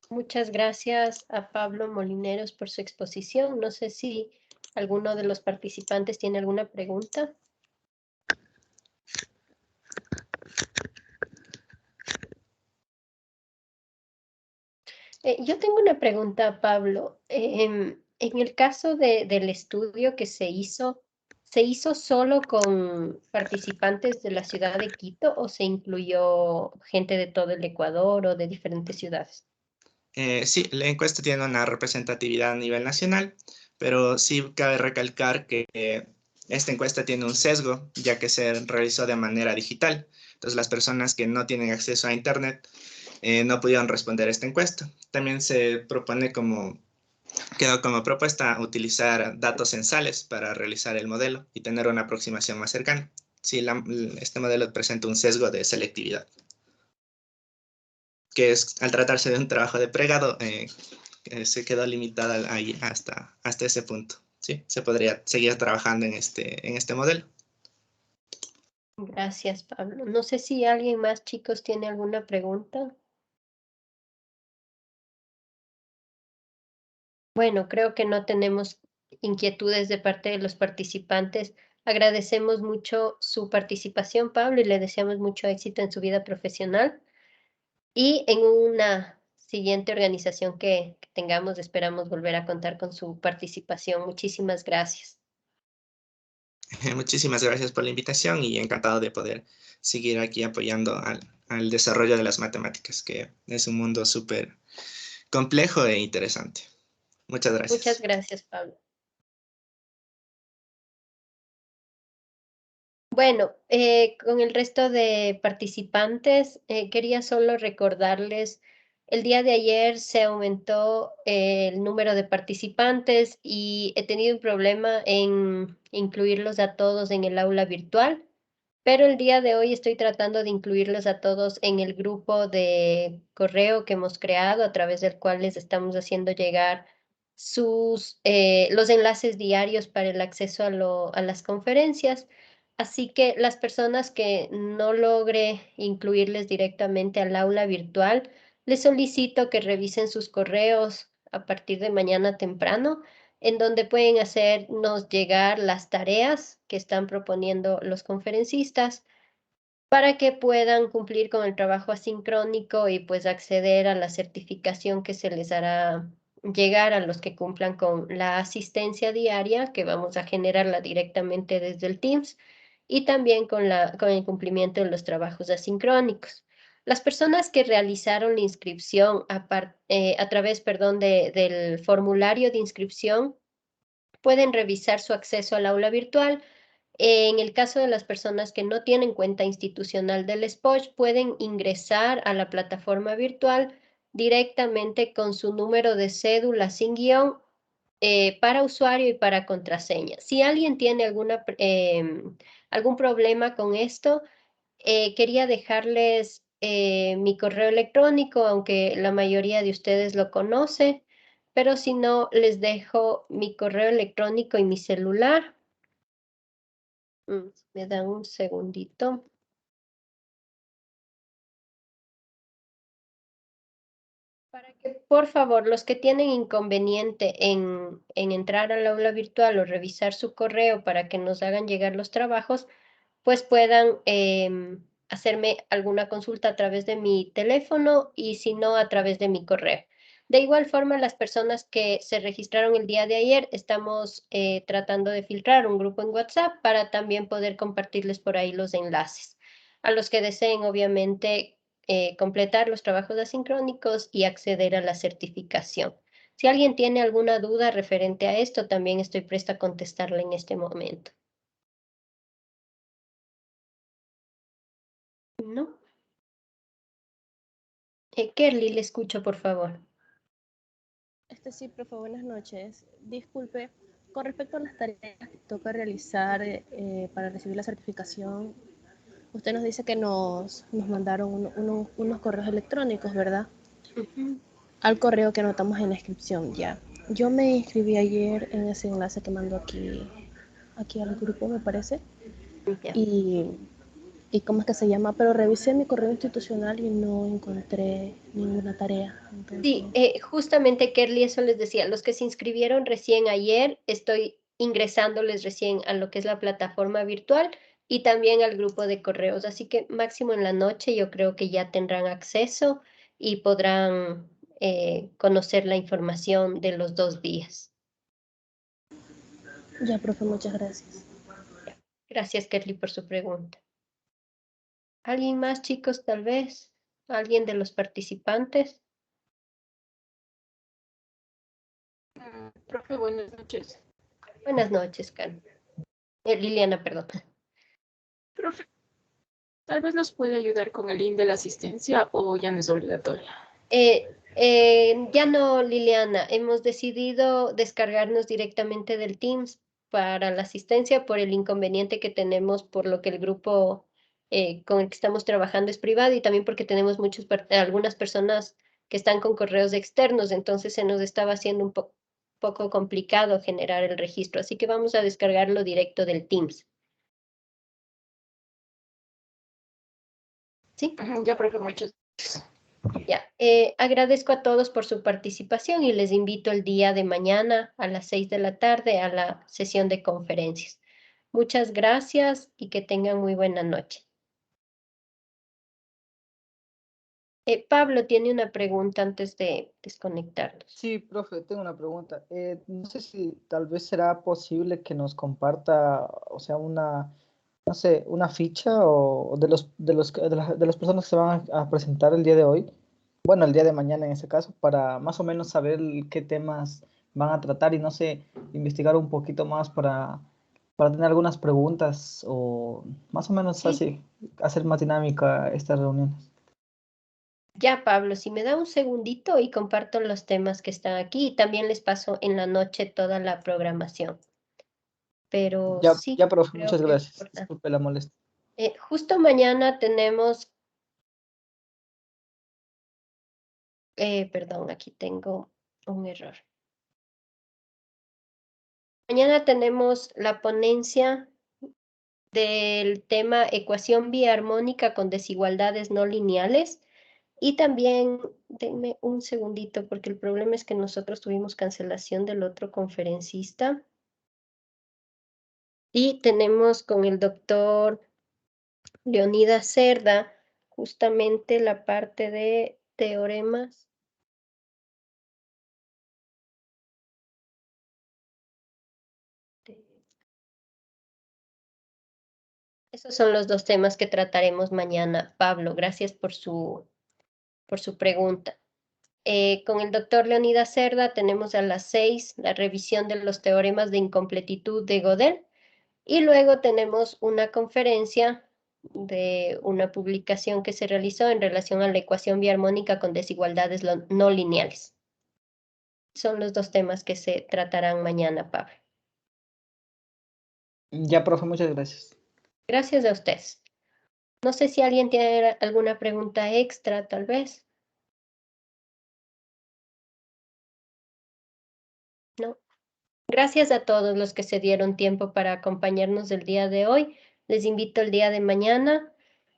Muchas gracias a Pablo Molineros por su exposición. No sé si alguno de los participantes tiene alguna pregunta. Yo tengo una pregunta, Pablo. En el caso del estudio que ¿se hizo solo con participantes de la ciudad de Quito o se incluyó gente de todo el Ecuador o de diferentes ciudades? Sí, la encuesta tiene una representatividad a nivel nacional, pero sí cabe recalcar que esta encuesta tiene un sesgo, ya que se realizó de manera digital. Entonces, las personas que no tienen acceso a Internet no pudieron responder a esta encuesta. También se propone quedó como propuesta utilizar datos censales para realizar el modelo y tener una aproximación más cercana. Sí, este modelo presenta un sesgo de selectividad, que es, al tratarse de un trabajo de pregado, se quedó limitada ahí hasta ese punto. Sí, se podría seguir trabajando en este modelo. Gracias, Pablo. No sé si alguien más, chicos, tiene alguna pregunta. Bueno, creo que no tenemos inquietudes de parte de los participantes. Agradecemos mucho su participación, Pablo, y le deseamos mucho éxito en su vida profesional. Y en una siguiente organización que tengamos, esperamos volver a contar con su participación. Muchísimas gracias. Muchísimas gracias por la invitación y encantado de poder seguir aquí apoyando al desarrollo de las matemáticas, que es un mundo súper complejo e interesante. Muchas Muchas gracias. gracias, Pablo. Bueno, con el resto de participantes, quería solo recordarles, el día de ayer se aumentó el número de participantes y he tenido un problema en incluirlos a todos en el aula virtual, pero el día de hoy estoy tratando de incluirlos a todos en el grupo de correo que hemos creado, a través del cual les estamos haciendo llegar los enlaces diarios para el acceso a las conferencias. Así que las personas que no logre incluirles directamente al aula virtual, les solicito que revisen sus correos a partir de mañana temprano, en donde pueden hacernos llegar las tareas que están proponiendo los conferencistas para que puedan cumplir con el trabajo asincrónico y pues acceder a la certificación que se les hará llegar a los que cumplan con la asistencia diaria, que vamos a generarla directamente desde el Teams, y también con el cumplimiento de los trabajos asincrónicos. Las personas que realizaron la inscripción a través, perdón, del formulario de inscripción pueden revisar su acceso al aula virtual. En el caso de las personas que no tienen cuenta institucional del SPOJ, pueden ingresar a la plataforma virtual directamente con su número de cédula sin guión para usuario y para contraseña. Si alguien tiene algún problema con esto, quería dejarles mi correo electrónico, aunque la mayoría de ustedes lo conoce, pero si no, les dejo mi correo electrónico y mi celular. Me dan un segundito. Para que, por favor, los que tienen inconveniente en entrar al aula virtual o revisar su correo para que nos hagan llegar los trabajos, pues puedan hacerme alguna consulta a través de mi teléfono y si no, a través de mi correo. De igual forma, las personas que se registraron el día de ayer, estamos tratando de filtrar un grupo en WhatsApp para también poder compartirles por ahí los enlaces. A los que deseen, obviamente, completar los trabajos asincrónicos y acceder a la certificación. Si alguien tiene alguna duda referente a esto, también estoy presta a contestarle en este momento. ¿No? Kerly, le escucho, por favor. Sí, profe, buenas noches. Disculpe, con respecto a las tareas que toca realizar para recibir la certificación, usted nos dice que nos mandaron unos correos electrónicos, ¿verdad? Al correo que anotamos en la inscripción, ya. Yo me inscribí ayer en ese enlace que mandó aquí al grupo, me parece. Ya. Y cómo es que se llama, pero revisé mi correo institucional y no encontré ninguna tarea. Entonces... Sí, justamente Kerly, eso les decía, los que se inscribieron recién ayer, estoy ingresándoles recién a lo que es la plataforma virtual y también al grupo de correos, así que máximo en la noche yo creo que ya tendrán acceso y podrán conocer la información de los 2 días. Ya, profe, muchas gracias. Gracias, Kerly, por su pregunta. ¿Alguien más, chicos, tal vez? ¿Alguien de los participantes? Profe, buenas noches. Buenas noches, Karen. Liliana, perdón. Profe, tal vez nos puede ayudar con el link de la asistencia o ya no es obligatoria. Ya no, Liliana, hemos decidido descargarnos directamente del Teams para la asistencia por el inconveniente que tenemos por lo que el grupo con el que estamos trabajando es privado y también porque tenemos algunas personas que están con correos externos, entonces se nos estaba haciendo un poco complicado generar el registro, así que vamos a descargarlo directo del Teams. ¿Sí? Ya, profe, muchas gracias. Ya, agradezco a todos por su participación y les invito el día de mañana a las 6 de la tarde a la sesión de conferencias. Muchas gracias y que tengan muy buena noche. Pablo tiene una pregunta antes de desconectarnos. Sí, profe, tengo una pregunta. No sé si tal vez será posible que nos comparta, o sea, no sé, una ficha o de las personas que se van a presentar el día de hoy, bueno, el día de mañana en ese caso, para más o menos saber qué temas van a tratar y no sé, investigar un poquito más para tener algunas preguntas o más o menos Sí. así, hacer más dinámica estas reuniones. Ya, Pablo, si me da un segundito y comparto los temas que están aquí y también les paso en la noche toda la programación. Pero sí, Ya, profe, creo muchas que es gracias. importante. Disculpe la molestia. Justo mañana tenemos, perdón, aquí tengo un error. Mañana tenemos la ponencia del tema ecuación biarmónica con desigualdades no lineales. Y también, denme un segundito, porque el problema es que nosotros tuvimos cancelación del otro conferencista. Y tenemos con el doctor Leonidas Cerda justamente la parte de teoremas. Esos son los 2 temas que trataremos mañana. Pablo, gracias por su pregunta. Con el doctor Leonidas Cerda tenemos a las 6 la revisión de los teoremas de incompletitud de Gödel y luego tenemos una conferencia de una publicación que se realizó en relación a la ecuación biarmónica con desigualdades no lineales. Son los 2 temas que se tratarán mañana, Pablo. Ya, profe, muchas gracias. Gracias a ustedes. No sé si alguien tiene alguna pregunta extra, tal vez. No. Gracias a todos los que se dieron tiempo para acompañarnos el día de hoy. Les invito el día de mañana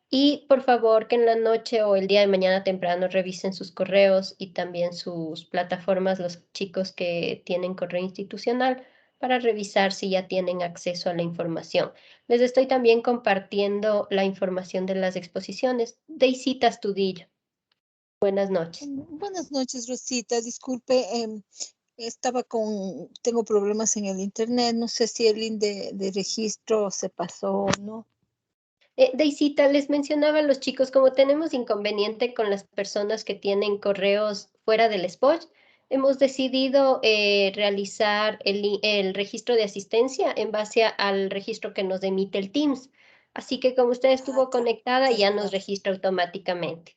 y por favor que en la noche o el día de mañana temprano revisen sus correos y también sus plataformas, los chicos que tienen correo institucional, para revisar si ya tienen acceso a la información. Les estoy también compartiendo la información de las exposiciones. Deisita Astudillo. Buenas noches. Buenas noches, Rosita. Disculpe, tengo problemas en el internet. No sé si el link de registro se pasó o no. Deisita, les mencionaba a los chicos, como tenemos inconveniente con las personas que tienen correos fuera del SPOT, hemos decidido realizar el registro de asistencia en base al registro que nos emite el Teams. Así que como usted estuvo conectada, ya nos registra automáticamente.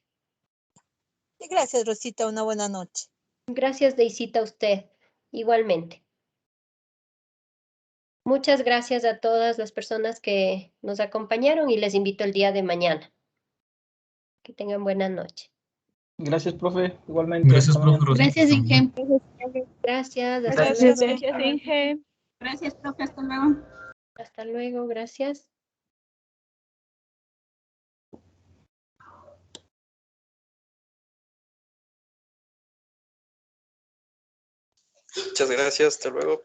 Gracias, Rosita. Una buena noche. Gracias, Deisita, a usted. Igualmente. Muchas gracias a todas las personas que nos acompañaron y les invito el día de mañana. Que tengan buena noche. Gracias, profe. Igualmente. Gracias, profe. Gracias, Inge. Gracias. Hasta Gracias, luego. gracias, Inge. Gracias, profe. Hasta luego. Hasta luego. Gracias. Muchas gracias, hasta luego.